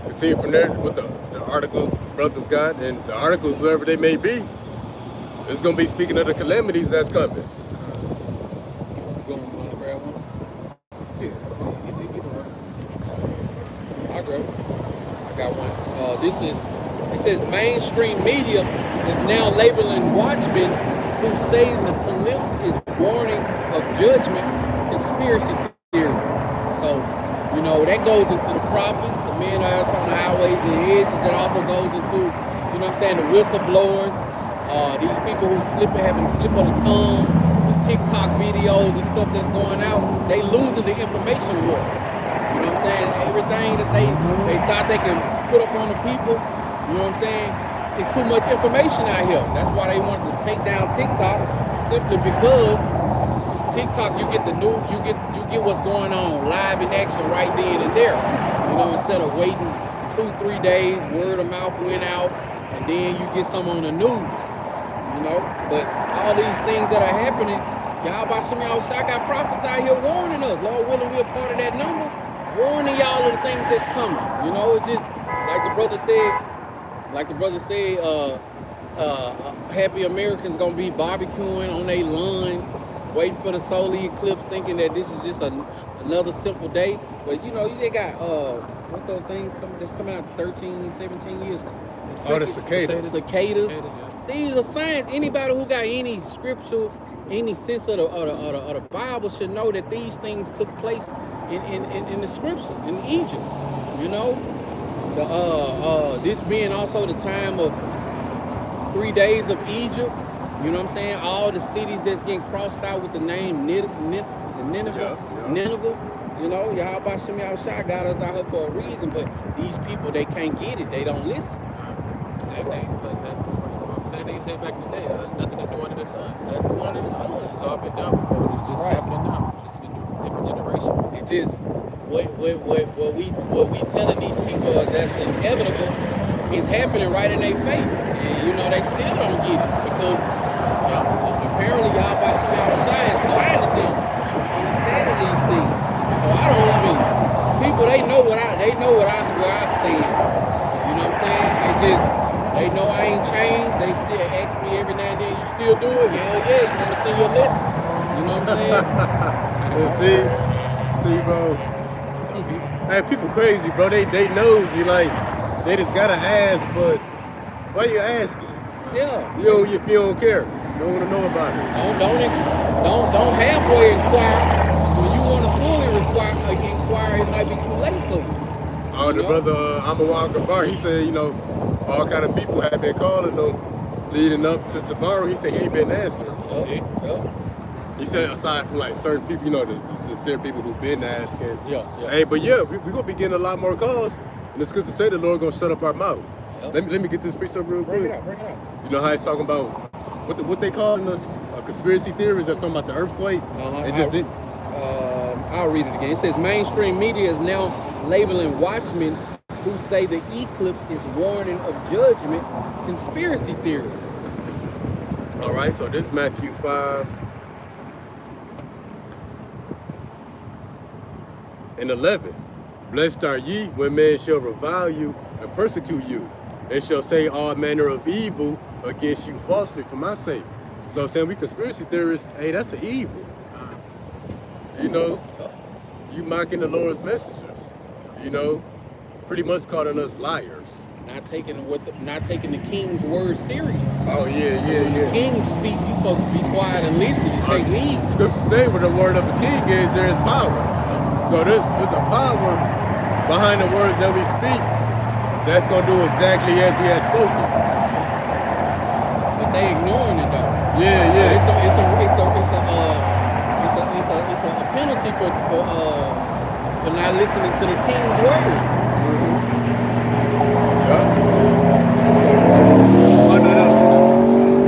continue from there with the articles brothers got, and the articles, wherever they may be, it's gonna be speaking of the calamities that's coming. You want to grab one? Yeah. I grab it. I got one. It says mainstream media is now labeling watchmen who say the collapse is warning of judgment conspiracy theory. So, that goes into the prophets, the men out on the highways and edges. That also goes into, the whistleblowers, these people who having slip of the tongue, the TikTok videos and stuff that's going out. They losing the information war. You know what I'm saying? Everything that they thought they can put up on the people, you know what I'm saying? It's too much information out here. That's why they wanted to take down TikTok, simply because TikTok, you get what's going on live in action right then and there. Instead of waiting 2-3 days, word of mouth went out, and then you get some on the news. But all these things that are happening, Yahweh Shem Yahushua got prophets out here warning us. Lord willing, we're part of that number, warning y'all of the things that's coming. It's just like the brother said. Happy Americans gonna be barbecuing on their lawn, waiting for the solar eclipse, thinking that this is just another simple day. But they got what those things that's coming out 13, 17 years. Oh, the cicadas. Cicadas. These are signs. Anybody who got any scripture, any sense of the Bible should know that these things took place in the scriptures in Egypt. This being also the time of 3 days of Egypt. You know what I'm saying? All the cities that's getting crossed out with the name Nineveh. Yeah. Nineveh. Yahweh Shem Yahushua got us out here for a reason, but these people, they can't get it. They don't listen. Same thing said back in the day. Nothing is new under the sun. Nothing under the sun. It's all been done before. It's just happening now. Just in a different generation. It just what we telling these people is that's inevitable. It's happening right in their face, and they still don't get it because apparently Yahweh Shem Yahushua has blinded them from understanding these things. So I don't even people. They know where I stand. You know what I'm saying? It's just. They know I ain't changed. They still ask me every now and then, you still do it? Yeah, you want to see your lessons. You know what I'm saying? see, bro. Hey, people crazy, bro. They nosy, like, they just gotta ask, but why you asking? Yeah. If you don't care. You don't want to know about it. Don't halfway inquire. When you want to fully inquire, it might be too late for you. Oh, the brother Amawal Gabar, he said, all kind of people have been calling him leading up to tomorrow. He said he ain't been answering. Yeah. He said aside from like certain people, the sincere people who've been asking. Yeah. Hey, but yeah, we're gonna be getting a lot more calls. And the scripture say the Lord gonna shut up our mouth. Yep. Let me get this precept real quick. Bring it out. You know how he's talking about what they calling us conspiracy theories or something about the earthquake? I'll read it again. It says mainstream media is now labeling watchmen who say the eclipse is warning of judgment conspiracy theories. All right, so this Matthew 5:11. Blessed are ye when men shall revile you and persecute you, and shall say all manner of evil against you falsely for my sake. So saying we conspiracy theorists, hey, that's an evil. You mocking the Lord's messengers. Pretty much calling us liars. Not taking the king's word serious. Oh yeah. When the king speak, you supposed to be quiet and listen and take heed. Scripture say where the word of a king is, there is power. So there's a power behind the words that we speak that's gonna do exactly as he has spoken. But they ignoring it though. Yeah. It's a penalty for not listening to the king's words.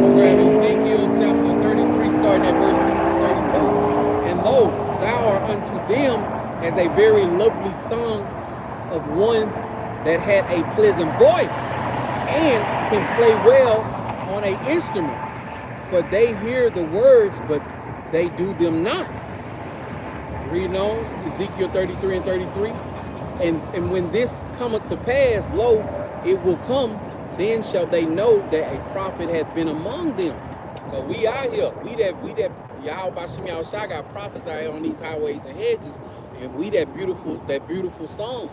We'll grab Ezekiel chapter 33, starting at verse 32. And lo, thou art unto them as a very lovely song of one that had a pleasant voice and can play well on an instrument. For they hear the words, but they do them not. Reading on Ezekiel 33 and 33. And when this cometh to pass, lo, it will come, then shall they know that a prophet hath been among them. So we out here. We that Yahweh Bashim Yahushua got prophets out here on these highways and hedges, and we that beautiful song.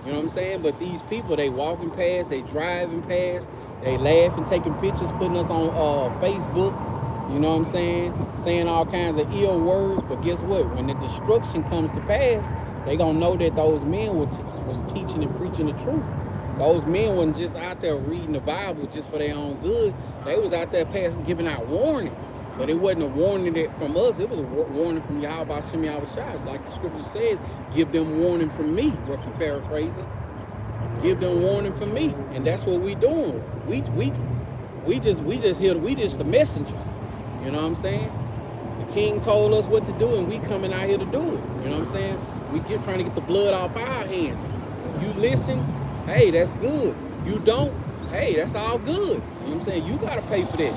You know what I'm saying? But these people, they walking past, they driving past, they laughing, taking pictures, putting us on Facebook. You know what I'm saying? Saying all kinds of ill words. But guess what? When the destruction comes to pass, they gonna know that those men was teaching and preaching the truth. Those men wasn't just out there reading the Bible just for their own good. They was out there giving out warnings. But it wasn't a warning from us. It was a warning from Yahweh Shem Yahushua. Like the scripture says, give them warning from me, roughly paraphrasing. Give them warning from me. And that's what we doing. We just the messengers. You know what I'm saying? The king told us what to do, and we coming out here to do it. You know what I'm saying? We trying to get the blood off our hands. You listen, hey, that's good. You don't, hey, that's all good. You know what I'm saying? You gotta pay for that.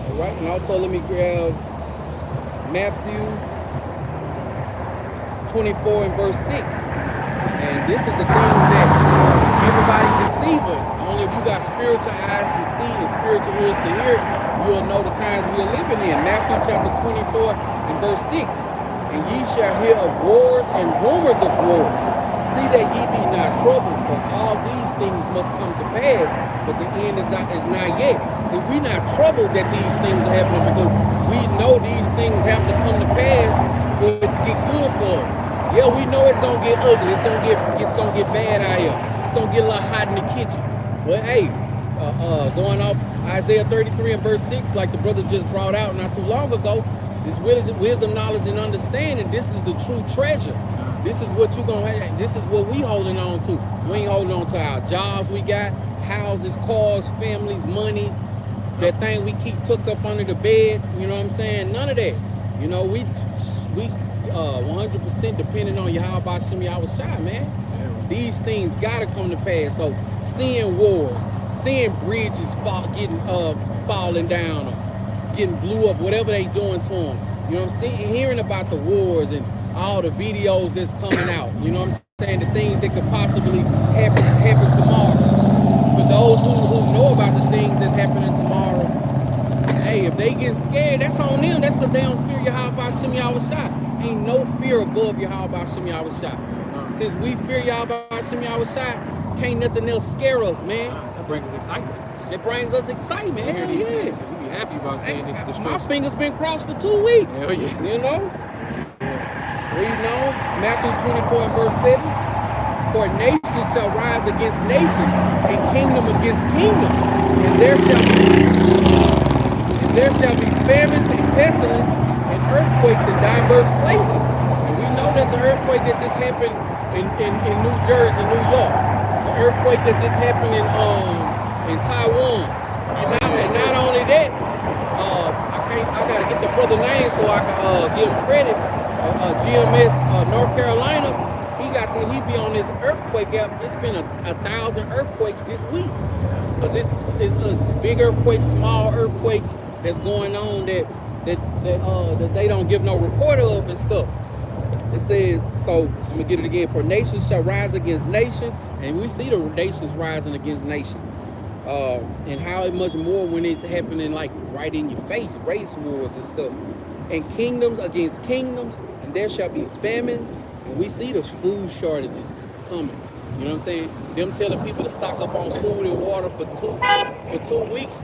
All right, and also let me grab Matthew 24 and verse 6. And this is the thing that everybody can see, but only if you got spiritual eyes to see and spiritual ears to hear, you'll know the times we are living in. Matthew chapter 24 and verse 6. And ye shall hear of wars and rumors of wars. See that ye be not troubled, for all these things must come to pass, but the end is not yet. See, we not troubled that these things are happening because we know these things have to come to pass for it to get good for us. Yeah, we know it's gonna get ugly. It's gonna get bad out here. It's gonna get a little hot in the kitchen. But hey, going off Isaiah 33 and verse 6, like the brother just brought out not too long ago, this wisdom, knowledge, and understanding. This is the true treasure. This is what you gonna have. This is what we holding on to. We ain't holding on to our jobs we got, houses, cars, families, monies. That thing we keep tucked up under the bed. You know what I'm saying? None of that. You know, we 100% depending on Yahweh Bashim Yahushua, man. Yeah. These things gotta come to pass. So seeing wars, seeing bridges falling down, or getting blew up, whatever they doing to them. You know what I'm saying? Hearing about the wars and all the videos that's coming out. You know what I'm saying? The things that could possibly happen tomorrow. For those who know about the things that's happening tomorrow, hey, if they get scared, that's on them. That's because they don't fear Yahweh Shem Yahushua. Ain't no fear above Yahweh Shem Yahushua. Since we fear Yahweh Shem Yahushua, can't nothing else scare us, man. That brings us excitement. It brings us excitement. Hell yeah. We be happy about seeing this destruction. My fingers been crossed for 2 weeks. Hell yeah. You know? Reading on Matthew 24 and verse 7. For nation shall rise against nation, and kingdom against kingdom, and there shall be famines and pestilence and earthquakes in diverse places. And we know that the earthquake that just happened in New Jersey, New York, the earthquake that just happened in Taiwan, and not only that, I gotta get the brother name so I can give him credit. GMS North Carolina. He be on this earthquake app. It's been 1,000 earthquakes this week. Because this is big earthquakes, small earthquakes that's going on that they don't give no report of and stuff. It says, so I'm gonna get it again. For nation shall rise against nation, and we see the nations rising against nation. And how much more when it's happening like right in your face, race wars and stuff. And kingdoms against kingdoms, and there shall be famines. And we see those food shortages coming. You know what I'm saying? Them telling people to stock up on food and water for two weeks.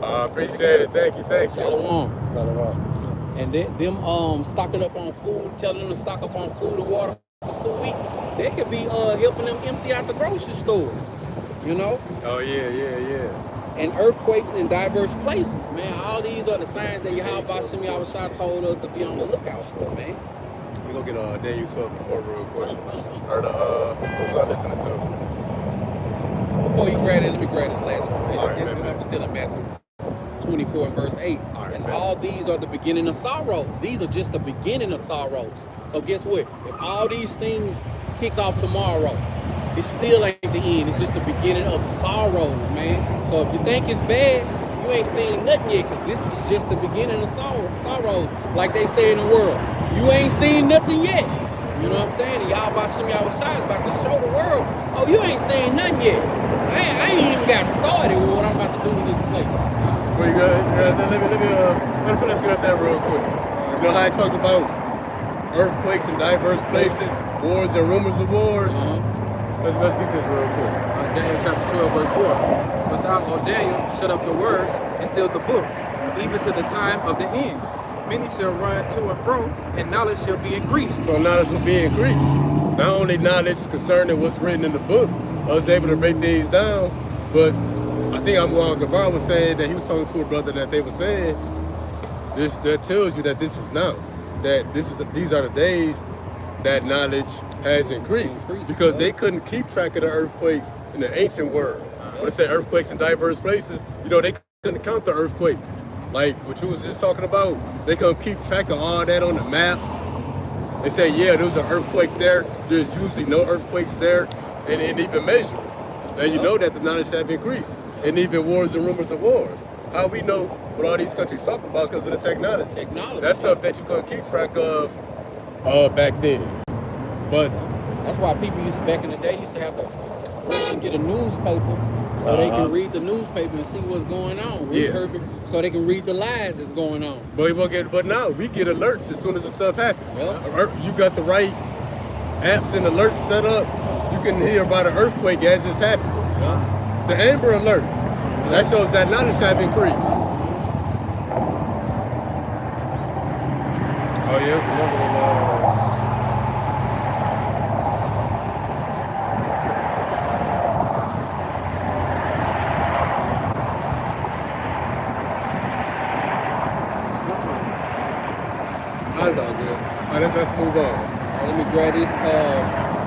Appreciate it. Thank you. Shalom. And them stocking up on food, telling them to stock up on food and water for 2 weeks. They could be helping them empty out the grocery stores. You know? Oh yeah. And earthquakes in diverse places, man. All these are the signs that Yahweh Shem Yahushua told us to be on the lookout for, man. We gonna get Daniel 12 before real quick. Or what was I listening to? Before you grab it, let me grab this last one. I'm still in Matthew 24 and verse 8. And all these are the beginning of sorrows. These are just the beginning of sorrows. So guess what? If all these things kick off tomorrow, it still ain't the end. It's just the beginning of the sorrows, man. So if you think it's bad, you ain't seen nothing yet, because this is just the beginning of sorrow, like they say in the world. You ain't seen nothing yet. You know what I'm saying? And y'all about Shimmy Shai is about to show the world, oh, you ain't seen nothing yet. I ain't even got started with what I'm about to do to this place. Before you go, let me finish grab that real quick. You know how I talked about earthquakes in diverse places, wars and rumors of wars? Let's get this real quick. Daniel chapter 12, verse 4. But thou, O Daniel, shut up the words and seal the book, even to the time of the end. Many shall run to and fro, and knowledge shall be increased. So knowledge will be increased. Not only knowledge concerning what's written in the book, I was able to break things down, but I think Amwal Gabar was saying that he was talking to a brother that they were saying, this that tells you that this is now, that these are the days that knowledge has increased, because they couldn't keep track of the earthquakes in the ancient world. When it said earthquakes in diverse places, you know, they couldn't count the earthquakes. Like what you was just talking about, they couldn't keep track of all that on the map. They say, yeah, there's an earthquake there. There's usually no earthquakes there, and even measure. And you know that the knowledge have increased, and even wars and rumors of wars. How we know what all these countries talk about because of the technology. That's stuff that you couldn't keep track of back then. But that's why people back in the day used to have to rush and get a newspaper so they can read the newspaper and see what's going on. So they can read the lies that's going on. But now we get alerts as soon as the stuff happens. Yeah. You got the right apps and alerts set up. You can hear about an earthquake as it's happening. Yeah. The Amber Alerts. That shows that knowledge have increased. Oh yeah, there's another one. That's all good. All right, let's move on. All right, let me grab this.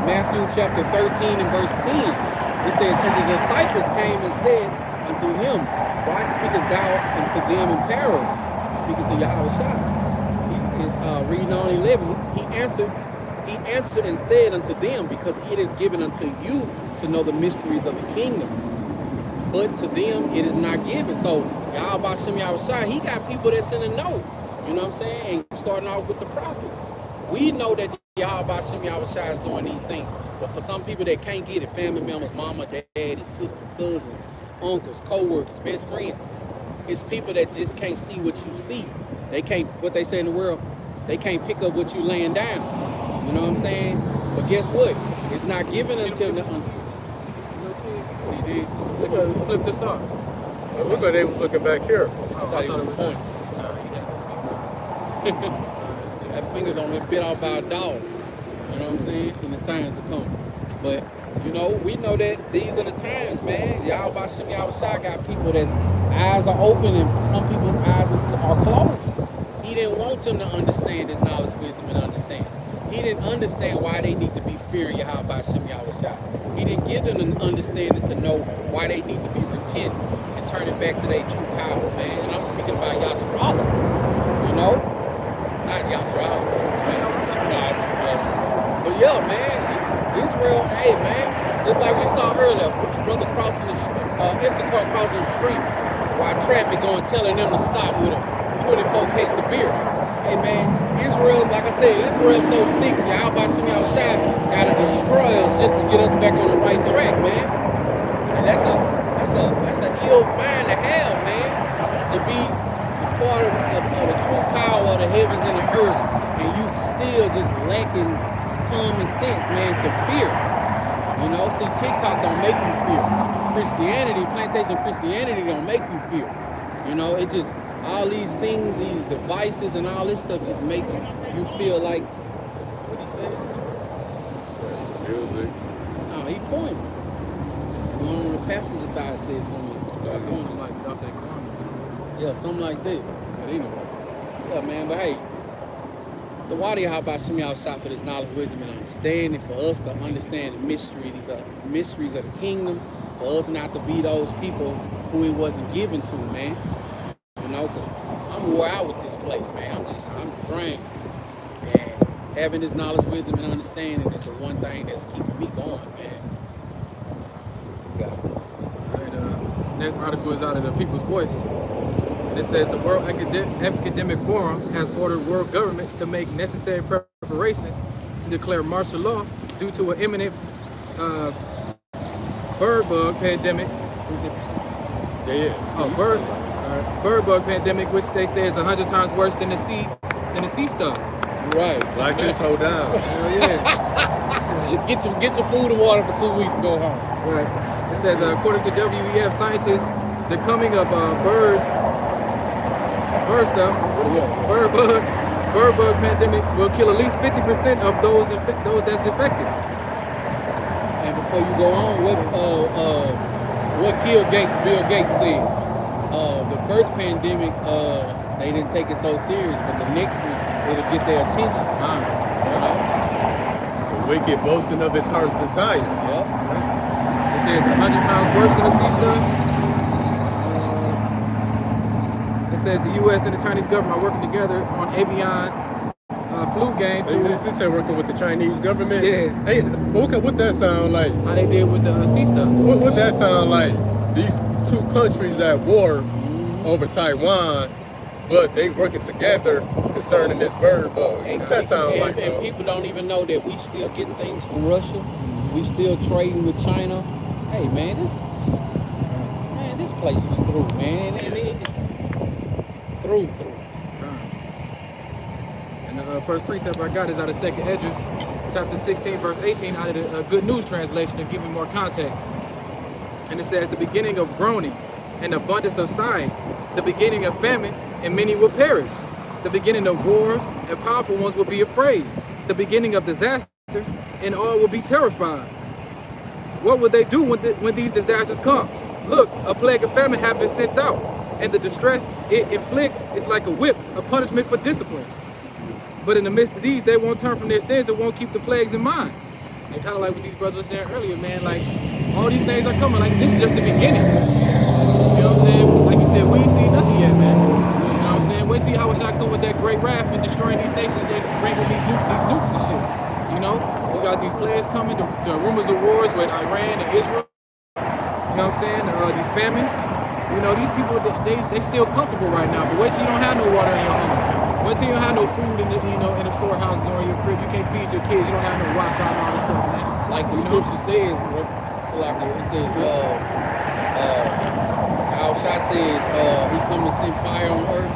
Matthew chapter 13 and verse 10. It says, and the disciples came and said unto him, why speakest thou unto them in parables? Speaking to Yahushua. He is reading on 11. He answered and said unto them, because it is given unto you to know the mysteries of the kingdom, but to them it is not given. So Yahweh Shem Yahushua, he got people that's in the know. You know what I'm saying? And starting off with the prophets. We know that Yahweh Shem Yahushua is doing these things. But for some people that can't get it, family members, mama, daddy, sister, cousin, uncles, co-workers, best friends, it's people that just can't see what you see. They can't, what they say in the world, they can't pick up what you laying down. You know what I'm saying? But guess what? It's not given until the... He did. Flip this up. Look like they was looking back here. I thought he was pointing. That finger gonna get bit off by a dog. You know what I'm saying? In the times to come. But, you know, we know that these are the times, man. Yahweh Shem Yahushua got people that's eyes are open and some people's eyes are closed. He didn't want them to understand his knowledge, wisdom, and understanding. He didn't understand why they need to be fearing Yahweh Shem Yahushua. He didn't give them an understanding to know why they need to be repentant and turning back to their true power, man. And I'm speaking about Yasharallah, you know? Not Yasharallah. But yeah, man, Israel, hey, man, just like we saw earlier, brother crossing the Issachar crossing the street while traffic going, telling them to stop with a 24 case of beer. Hey, man, Israel, like I said, Israel's so sick. Yahweh Shem Yahushua gotta destroy us just to get us back on the right track, man. And that's an ill mind to have, man, to be a part of the true power of the heavens and the earth, and you still just lacking common sense, man, to fear. You know, see, TikTok don't make you fear. Christianity, plantation Christianity don't make you fear. You know, it just, all these things, these devices and all this stuff just makes you feel like, what he say? Music. No, he pointed. The one on the passenger side said something. Something like off that corner or something. Yeah, something like that. But anyway. Yeah, man, but hey, the Wadi Yahweh Shem Yahushua for this knowledge, wisdom, and understanding, for us to understand the mystery, these are mysteries of the kingdom, for us not to be those people who it wasn't given to, man. You know, because I'm wore out with this place, man. I'm drained. And having this knowledge, wisdom, and understanding is the one thing that's keeping me going, man. All right, Next article is out of the People's Voice. And it says the World Academic Forum has ordered world governments to make necessary preparations to declare martial law due to an imminent bird bug pandemic. Bird bug pandemic, which they say is 100 times worse than the sea stuff. Right. Like this, hold down. Hell yeah. Get your food and water for 2 weeks and go home. Right. It says, according to WEF scientists, the coming of bird stuff, bird bug pandemic will kill at least 50% of those that's infected. And before you go on, what killed Gates? Bill Gates said the first pandemic they didn't take it so serious, but the next one it'll get their attention. You know? The wicked boasting of his heart's desire. Yep. It says 100 times worse than the sea stuff. It says the U.S. and the Chinese government are working together on avian flu game Is this say working with the Chinese government? Yeah. Hey, what that sound like? how they did with the sea stuff. What that sound like? These two countries at war over Taiwan, but they working together concerning this bird bug. What that sound like? And people don't even know that we still get things from Russia. We still trading with China. Hey man, this place is through, man. And through. And the first precept I got is out of 2nd Esdras, chapter 16, verse 18, out of the Good News translation to give you more context. And it says, the beginning of groaning and abundance of sighing, the beginning of famine, and many will perish. The beginning of wars, and powerful ones will be afraid. The beginning of disasters, and all will be terrified. What will they do when these disasters come? Look, a plague of famine has been sent out, and the distress it inflicts is like a whip, a punishment for discipline. But in the midst of these, they won't turn from their sins and won't keep the plagues in mind. And kind of like what these brothers were saying earlier, man, like, all these things are coming, like, this is just the beginning. You know what I'm saying? Like you said, we ain't seen nothing yet, man. You know what I'm saying? Wait till how I come with that great wrath and destroying these nations and bringing these nukes and shit. You know? We got these players coming, the rumors of wars with Iran and Israel. You know what I'm saying? These famines. You know, these people, they still comfortable right now, but wait till you don't have no water in your home. Wait till you don't have no food in the storehouses or in your crib. You can't feed your kids. You don't have no Wi-Fi and all this stuff, man. Like the scripture says, it says, Al-Shah says, he come to send fire on earth.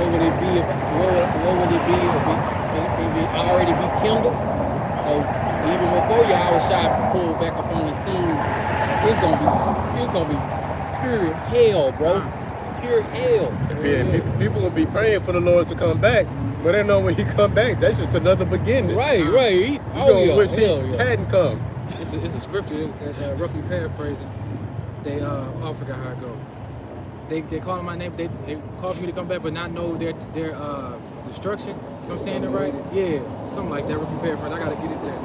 What would it be if it already be kindled? So even before Al-Shah pulled back up on the scene, it's gonna be pure hell, bro. Pure hell. Yeah, people will be praying for the Lord to come back, but they know when he come back, that's just another beginning. Right. You gonna wish he hadn't come. It's a scripture that roughly paraphrasing. I forgot how it goes. They call my name. They call for me to come back, but not know their destruction. If I'm saying it right, yeah, something like that. Roughly paraphrasing. I gotta get into that.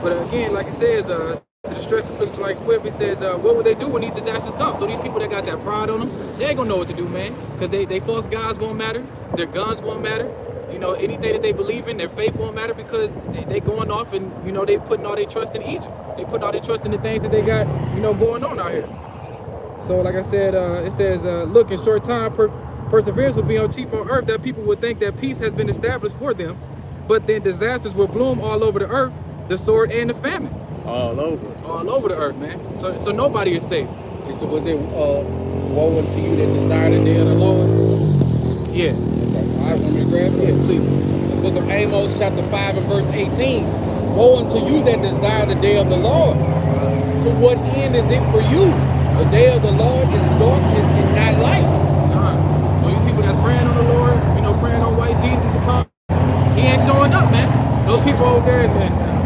But again, like it says, the distress afflicts like whip. It says, what would they do when these disasters come? So these people that got that pride on them, they ain't gonna know what to do, man. Because they false gods won't matter. Their guns won't matter. You know, anything that they believe in, their faith won't matter because they going off and, you know, they putting all their trust in Egypt. They putting all their trust in the things that they got, you know, going on out here. So like I said, it says, look, in short time, perseverance will be on cheap on earth, that people would think that peace has been established for them. But then disasters will bloom all over the earth, the sword and the famine. All over the earth, man. So nobody is safe. So was it woe unto you that desire the day of the Lord? Yeah. Okay. All right, want me to grab it? Yeah, please. The book of Amos, chapter 5 and verse 18. Woe unto you that desire the day of the Lord. To what end is it for you? The day of the Lord is darkness and not light. So you people that's praying on the Lord, you know, praying on white Jesus to come, he ain't showing up, man. Those people over there in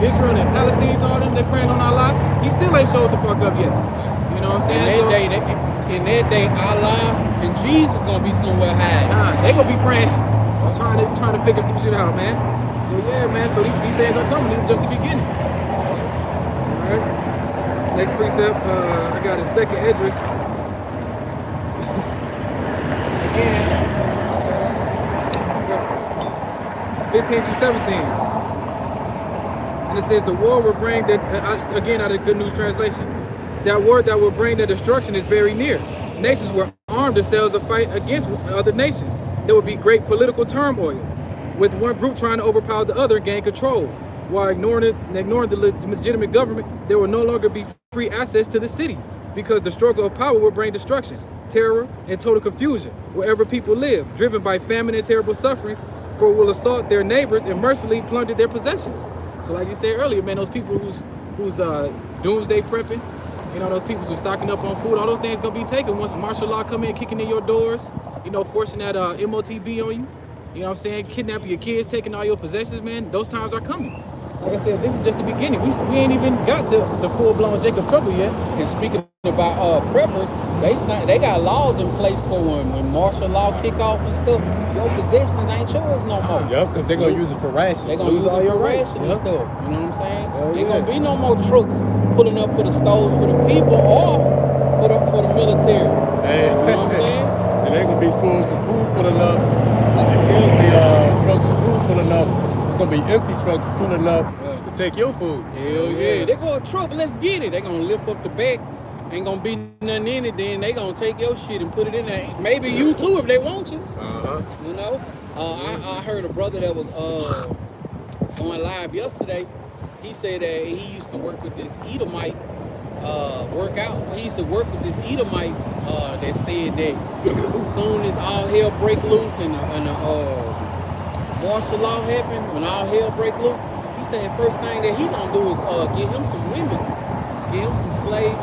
Israel and Palestine, all them, they praying on Allah. He still ain't showed the fuck up yet. You know what I'm saying? In that day, Allah and Jesus gonna be somewhere high. They gonna be praying, trying to figure some shit out, man. So yeah, man. So these days are coming. This is just the beginning. All right. Next precept, I got a 2nd Esdras. Again, 15 through 17. And it says the war will bring that, again out of the Good News translation, that war that will bring the destruction is very near. nations were armed themselves to fight against other nations. There would be great political turmoil, with one group trying to overpower the other and gain control. While ignoring the legitimate government, there will no longer be free access to the cities, because the struggle of power will bring destruction, terror, and total confusion wherever people live, driven by famine and terrible sufferings, for it will assault their neighbors and mercilessly plunder their possessions. So like you said earlier, man, those people who's doomsday prepping, you know, those people who's stocking up on food, all those things gonna be taken once martial law come in, kicking in your doors, you know, forcing that MOTB on you, you know what I'm saying, kidnapping your kids, taking all your possessions, man. Those times are coming. Like I said, this is just the beginning. We ain't even got to the full-blown Jacob's trouble yet. And speaking about preppers, they got laws in place for when martial law kick off and stuff. Your possessions ain't yours no more. Yup, because they're gonna use it for ration. They gonna use it all your for rights, ration and yep. stuff. You know what I'm saying? Hell Ain't yeah. gonna be no more trucks pulling up for the stores for the people or for the military. Hey, You know what I'm saying? And they're gonna be stores of food pulling up. Excuse me, trucks of food pulling up. It's gonna be empty trucks pulling up to take your food. Hell yeah. They go a truck, let's get it. They gonna lift up the back. Ain't gonna be nothing in it, then they gonna take your shit and put it in there. Maybe you too if they want you. You know? I heard a brother that was on live yesterday. He said that he used to work with this Edomite He used to work with this Edomite that said that soon as all hell break loose and martial law happen, when all hell break loose, he said first thing that he gonna do is get him some women, get him some slave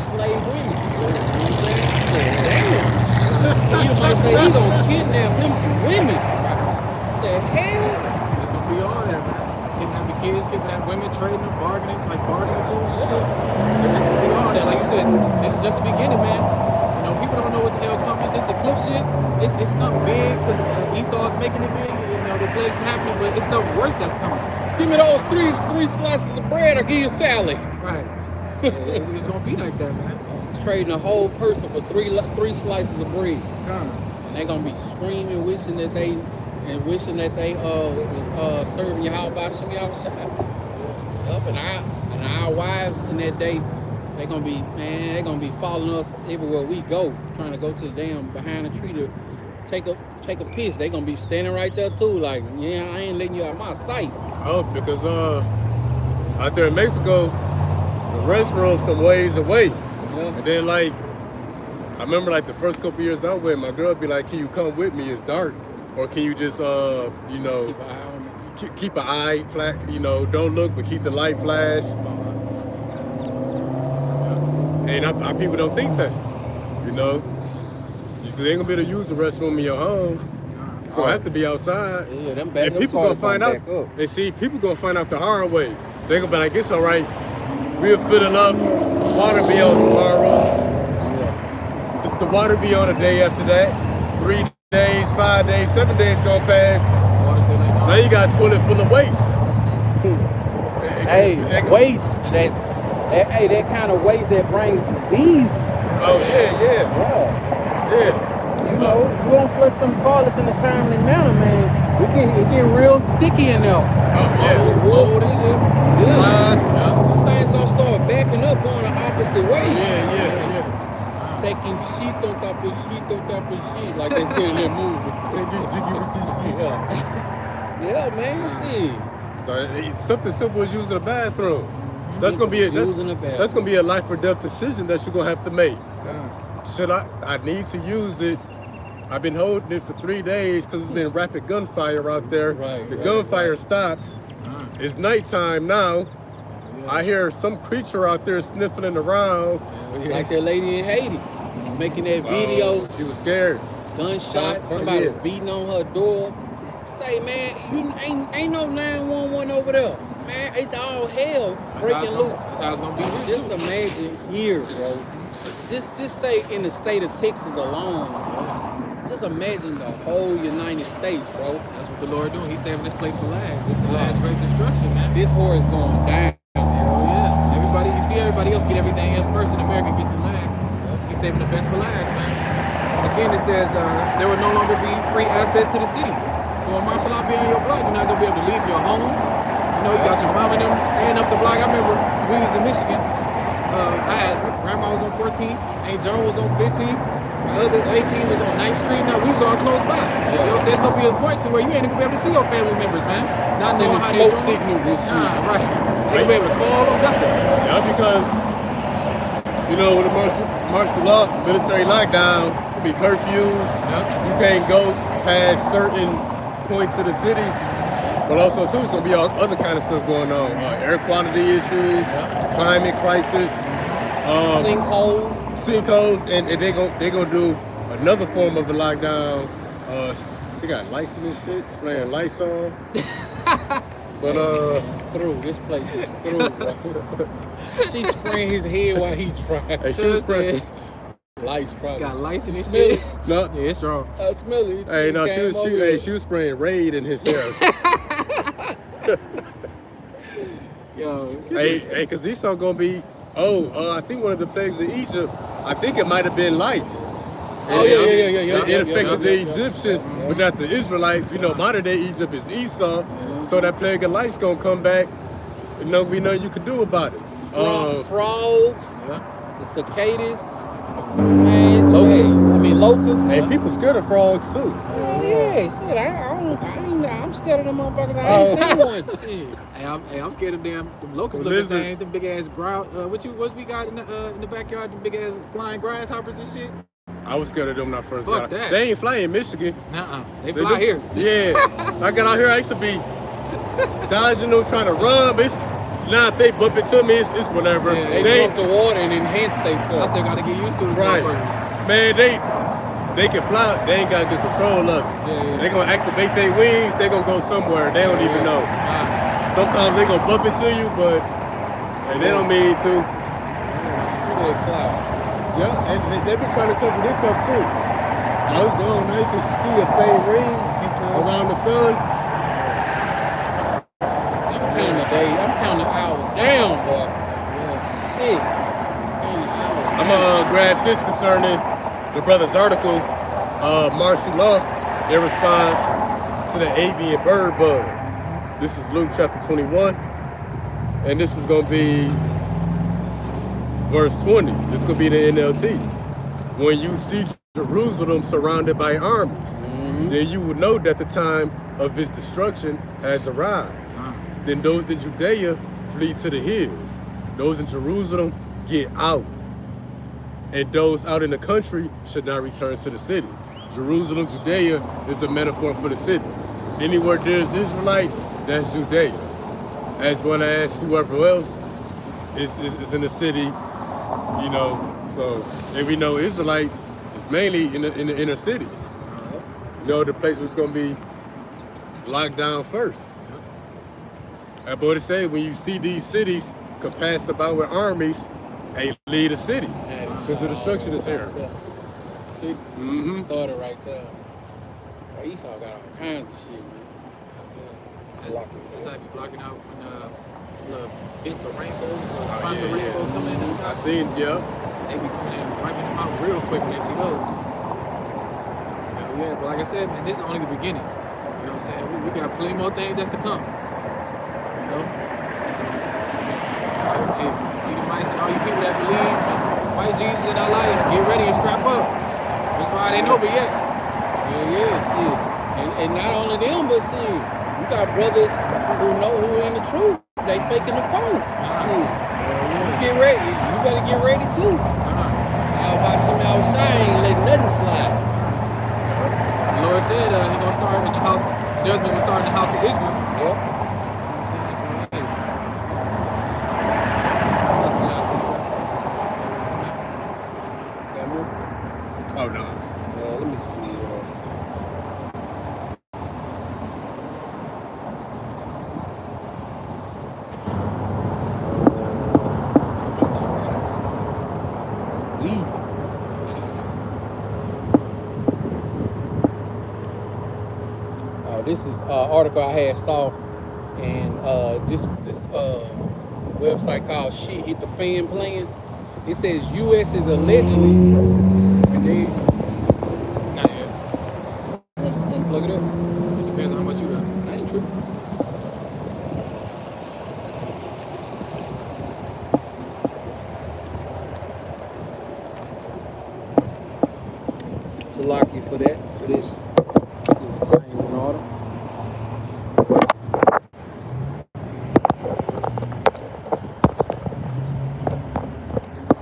women. You know what I'm saying? I said, damn. Edomite say he gonna kidnap him some women. What the hell? It's gonna be all that, man. Kidnapping kids, kidnapping women, trading them, bargaining tools and shit. It's gonna be all that. Like you said, this is just the beginning, man. You know, people don't know what the hell coming. This eclipse shit, it's something big because Esau's making it big. You know, the place is happening, but it's something worse that's coming. Give me those three slices of bread or give you salad. Right. Yeah, it's gonna be like that, man. Trading a whole person for three slices of bread. Come. And they gonna be screaming, wishing that they was serving Yahweh Shem Yahushua. Yup, and our wives in that day, they gonna be following us everywhere we go, trying to go to the damn behind the tree to take a piss. They gonna be standing right there too, like, yeah, I ain't letting you out of my sight. Oh, because out there in Mexico, the restroom's some ways away. Yeah. And then like, I remember like the first couple years I went, my girl would be like, "Can you come with me? It's dark." Or can you just, you know, Keep an eye on me. keep an eye flat, you know, don't look, but keep the light flash. And our people don't think that, you know. They ain't gonna be able to use the restroom in your homes. It's gonna have to be outside. Yeah, them And people gonna find out. back up. And see, people gonna find out the hard way. They gonna be like, it's all right. We'll fill it up. Water be on tomorrow. The water be on a day after that. 3 days, 5 days, 7 days gonna pass. Now you got a toilet full of waste. Hey, waste that kind of waste that brings diseases. Oh yeah. You know, you don't flush them toilets in a timely manner, man. It get real sticky in there. Oh yeah. Real Old and sticky. shit. Yeah. Things gonna start backing up, going the opposite way. Yeah. Stacking sheet on top of sheet, like they say in that movie. Can't get jiggy with this shit. Yeah, man, shit. So it's something simple as using a bathroom. That's gonna be Using a bathroom. that's gonna be a life or death decision that you're gonna have to make. Should I need to use it? I've been holding it for 3 days because it's been rapid gunfire out there. The gunfire stopped. It's nighttime now. I hear some creature out there sniffling around. Like that lady in Haiti, making that video. She was scared. Gunshots, somebody beating on her door. Say, man, you ain't no 911 over there. Man, it's all hell breaking loose. That's how it's gonna be. Just imagine here, bro. Just say in the state of Texas alone. Just imagine the whole United States, bro. That's what the Lord doing. He's saving this place for last. This is the last great destruction, man. This war is going down. Hell yeah. Everybody else get everything else first, and America gets it last. He's saving the best for last, man. Again, it says there will no longer be free access to the cities. So when martial law be on your block, you're not gonna be able to leave your homes. You know, you got your mom and them staying up the block. I remember we was in Michigan. I had grandma was on 14, Aunt Joan was on 15. The other 18 was on 9th Street. Now we was all close by. You know what I'm saying? It's gonna be a point to where you ain't gonna be able to see your family members, man. Not knowing how they smoke doing. signals and shit. Nah, right. Ain't gonna be able to call them, nothing. Yeah, because you know with the martial law, military lockdown, there'll be curfews. Yeah. You can't go past certain points of the city. But also too, it's gonna be all other kind of stuff going on. Air quality issues, climate crisis, sinkholes, and they gonna do another form of a lockdown. They got lights in this shit, spraying Lysol. But Through. This place is through, bro. She spraying his head while he drives. hey, she was spraying. Lights probably. Got lights in this Smell shit. it? No, Yeah, it's strong. I smell it. hey, no, It came over she here. was spraying Raid in his hair. Yo, hey, cause these are gonna be. I think one of the plagues in Egypt. I think it might have been lice. Oh, yeah. It affected the Yeah. Egyptians, but not the Israelites. You know, modern day Egypt is Esau, so that plague of lice gonna come back. And no, we know you could do about it. Frogs, yeah. the cicadas, man, Locusts. locusts. Hey, people scared of frogs too. Hell yeah, shit. I'm scared of them motherfuckers. I ain't seen one. Shit. Hey, I'm scared of them locusts The looking lizards. things, them big ass ground. What we got in the backyard? Them big ass flying grasshoppers and shit. I was scared of them when I first Fuck got out. that. They ain't fly in Michigan. Nuh-uh. They fly here. Yeah. I got out here, I used to be dodging them, trying to run, but now if they bump into me, it's whatever. Yeah, They drunk the water and enhance I themselves. still gotta get used to the Right. motherfucker. Man, they can fly, they ain't got good control of it. Yeah. They gonna activate their wings, they gonna go somewhere, they don't even know. Sometimes they gonna bump into you, but they don't mean to. Look at that cloud. Yeah, and they been trying to cover this up too. I was going, now you can see a faint ring around the sun. I'm counting the days. I'm counting the hours down, boy. Shit. Counting the hours. I'm gonna grab this concerning the brother's article, martial law, their response to the avian bird bug. This is Luke chapter 21, and this is gonna be verse 20. This is gonna be the NLT. When you see Jerusalem surrounded by armies, then you will know that the time of its destruction has arrived. Then those in Judea flee to the hills. Those in Jerusalem get out. And those out in the country should not return to the city. Jerusalem, Judea is a metaphor for the city. Anywhere there's Israelites, that's Judea. As well as whoever else is in the city, you know. So, and we know Israelites is mainly in the inner cities. You know, the place was gonna be locked down first. But what it say, when you see these cities compassed about with armies, hey, leave the city. Because the destruction is here. See? Mm-hmm. Started right there. Well, Esau got all kinds of shit, man. That's how you blocking out when little bits of rainbow, sponsor rainbow coming in the sky. I seen, yeah. They be coming in, wiping them out real quick when they see those. Yeah, but like I said, man, this is only the beginning. You know what I'm saying? We got plenty more things that's to come. You know? So, hey, Edomites and all you people that believe white Jesus and Allah, get ready and strap up. This ride ain't over yet. Yeah, shit. And not only them, but shit, you got brothers who know who in the truth. They faking the phone. Shit. You get ready. You better get ready too. How about some outside ain't letting nothing slide. The Lord said He gonna start in the house. Judgment will start in the house of Israel. Yep. You know what I'm saying? So, hey. That's the last piece. Got more? Oh, no. Let me see what else. This is article I had saw, and this website called Shit Hit the Fan Playing. It says U.S. is allegedly, and they Not yet. wanna plug it up. It depends on how much you got. I ain't tripping. Salakia for that, for this brains in order.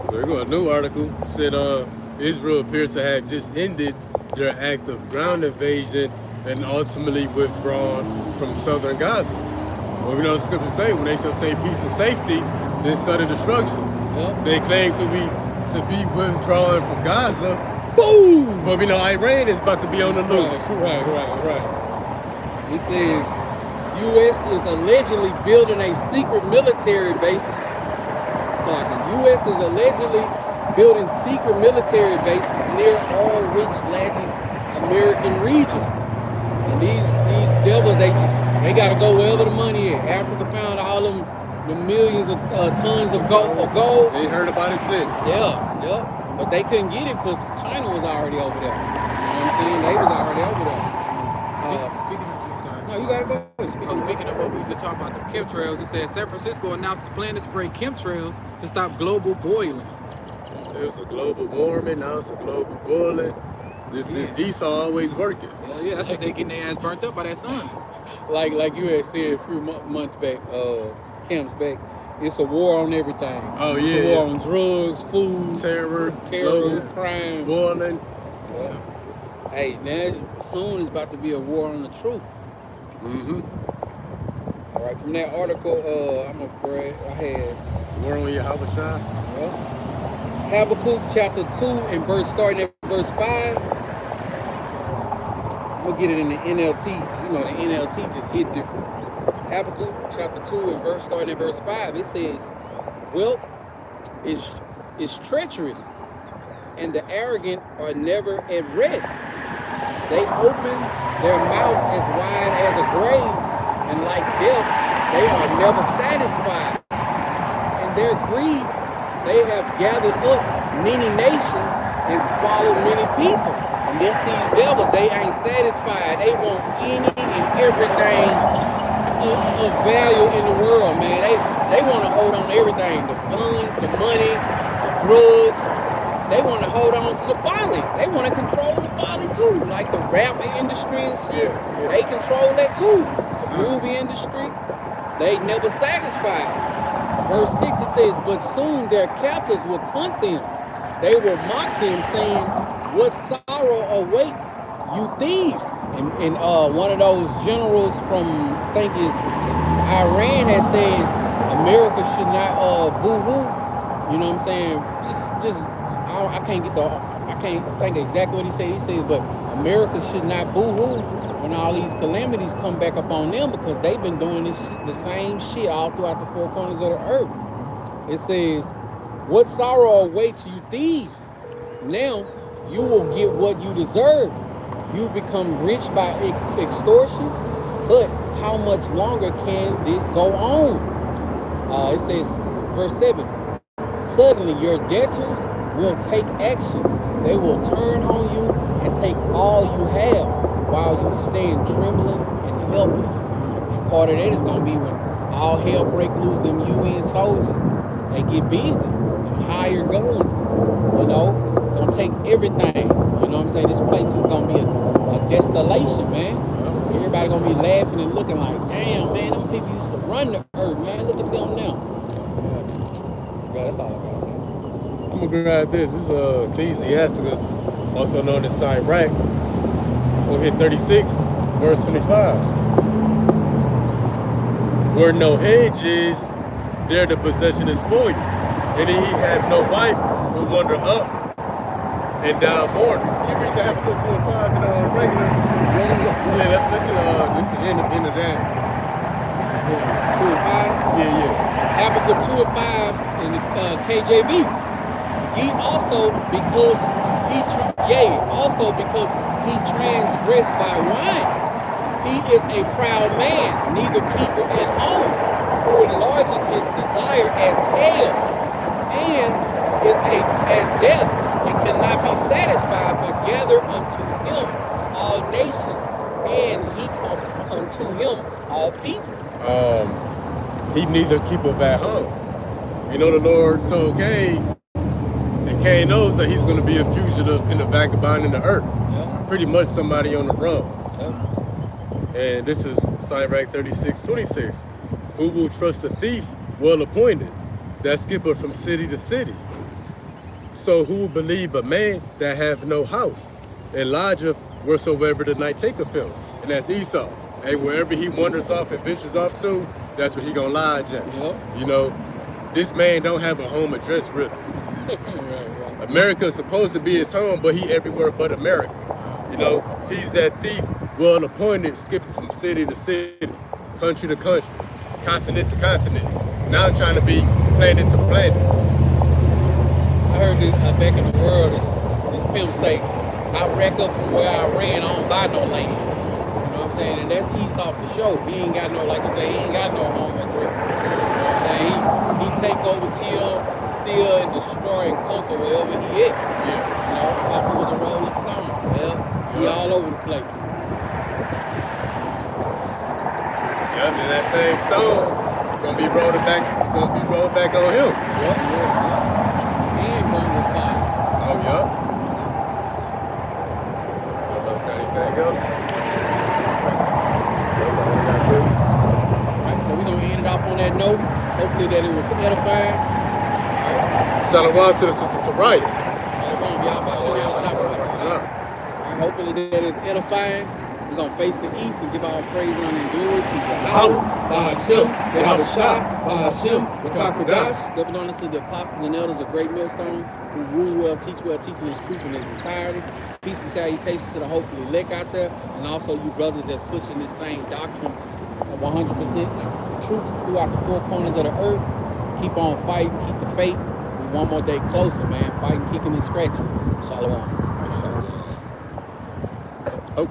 So we got a new article said Israel appears to have just ended their act of ground invasion and ultimately withdrawn from southern Gaza. Well, we know the scriptures say when they shall say peace and safety, then sudden destruction. Yep. They claim to be withdrawing from Gaza. Boom! But we know Iran is about to be on the loose. Right. He says U.S. is allegedly building a secret military base. So the U.S. is allegedly building secret military bases near all rich Latin American regions. And these devils, they got to go wherever the money is. Africa found all them the millions of tons of gold. They heard about it since. Yeah. But they couldn't get it because China was already over there. You know what I'm saying? They was already over there. Speaking of, I'm sorry. No, you gotta go. Speaking of what we were just talking about, the chemtrails, it says San Francisco announces plan to spray chemtrails to stop global boiling. It was a global warming, now it's a global boiling. This Esau always working. Hell yeah, that's because they getting their ass burnt up by that sun. Like you had said a few months back, camps back, it's a war on everything. Oh, It's yeah, a war yeah. on drugs, food, Terror, terror, crime. boiling. Yeah. Hey, now soon is about to be a war on the truth. Mm-hmm. All right, from that article, I'm gonna grab. I had War on Yahushua. Habakkuk chapter 2 and starting at verse 5. We'll get it in the NLT. You know, the NLT just hit different. Habakkuk chapter 2 and starting at verse 5. It says, wealth is treacherous, and the arrogant are never at rest. They open their mouths as wide as a grave, and like death, they are never satisfied. And their greed, they have gathered up many nations and swallowed many people. And that's these devils. They ain't satisfied. They want any and everything of value in the world, man. They want to hold on to everything. The guns, the money, the drugs. They want to hold on to the folly. They want to control the folly too. Like the rap industry and shit. Yeah. They control that too. The movie industry. They never satisfied. Verse 6, it says, but soon their captors will taunt them. They will mock them, saying, what sorrow awaits you thieves? And one of those generals from, I think it's Iran, has said, America should not boo-hoo. You know what I'm saying? I can't think exactly what he said. He says, but America should not boo-hoo when all these calamities come back upon them, because they've been doing the same shit all throughout the four corners of the earth. It says, what sorrow awaits you thieves? Now you will get what you deserve. You've become rich by extortion, but how much longer can this go on? It says, verse 7, suddenly your debtors will take action. They will turn on you and take all you have, while you stand trembling and helpless. And part of that is going to be when all hell break loose, them UN soldiers, they get busy. Them hired guns, gonna take everything. You know what I'm saying? This place is going to be a desolation, man. Everybody going to be laughing and looking like, damn, man, them people used to run the earth, man. Look at them now. Yeah, that's all I got. I'm gonna grab this. This is Ecclesiasticus, also known as Sirach. We'll hit 36, verse 25. Where no hedge is, there the possession is spoiled. And he have no wife who wander up and down mourning. Can you read the Habakkuk 25 in regular? Yeah, let's listen to the end of that. 2 and 5? Yeah. Habakkuk 2 and 5 in the KJV. Also because he transgressed by wine. He is a proud man, neither keeper at home, who enlargeth his desire as hell, and is as death, and cannot be satisfied, but gather unto him all nations, and heap up unto him all people. He neither keepeth at home. You know, the Lord told Cain, and Cain knows that he's going to be a fugitive and a vagabond in the earth. Yeah. Pretty much somebody on the run. Yeah. And this is Sirach 36:26. Who will trust a thief well appointed that skippeth from city to city? So who will believe a man that have no house and lodgeth wheresoever the night taketh him? And that's Esau. Hey, wherever he wanders off and ventures off to, that's where he gonna lodge at. Yep. You know, this man don't have a home address really. Right. America is supposed to be his home, but he everywhere but America. You know, he's that thief, well appointed, skipping from city to city, country to country, continent to continent. Now I'm trying to be planet to planet. I heard this back in the world, this pimp say, I rack up from where I ran, I don't buy no land. You know what I'm saying? And that's Esau for sure. He ain't got no, like you say, he ain't got no home address. You know what I'm saying? He take over, kill, steal, and destroy and conquer wherever he at. Yeah. You know, Papa was a rolling stone. Well, he all over the place. Yeah, and that same stone gonna be rolled back on him. Yep. And burn with fire. Oh, yup. Nobody's got anything else? So that's all I got too. Right, so we're gonna end it off on that note. Hopefully that it was edifying. Alright. Shalom to the sister Soraya. Shalom, y'all. Hopefully that is edifying. We're gonna face the east and give our praise, honor, and glory to Yahweh, Ba'ashem, Yahweh Shah, Ba'ashem, Rakakadash. Double honors to the apostles and elders of Great Millstone, who rule well, teach well, teaching His truth in His entirety. Peace and salutations to the hopefully elect out there, and also you brothers that's pushing this same doctrine of 100% truth throughout the four corners of the earth. Keep on fighting, keep the faith. We one more day closer, man. Fighting, kicking, and scratching. Shalom. Oh.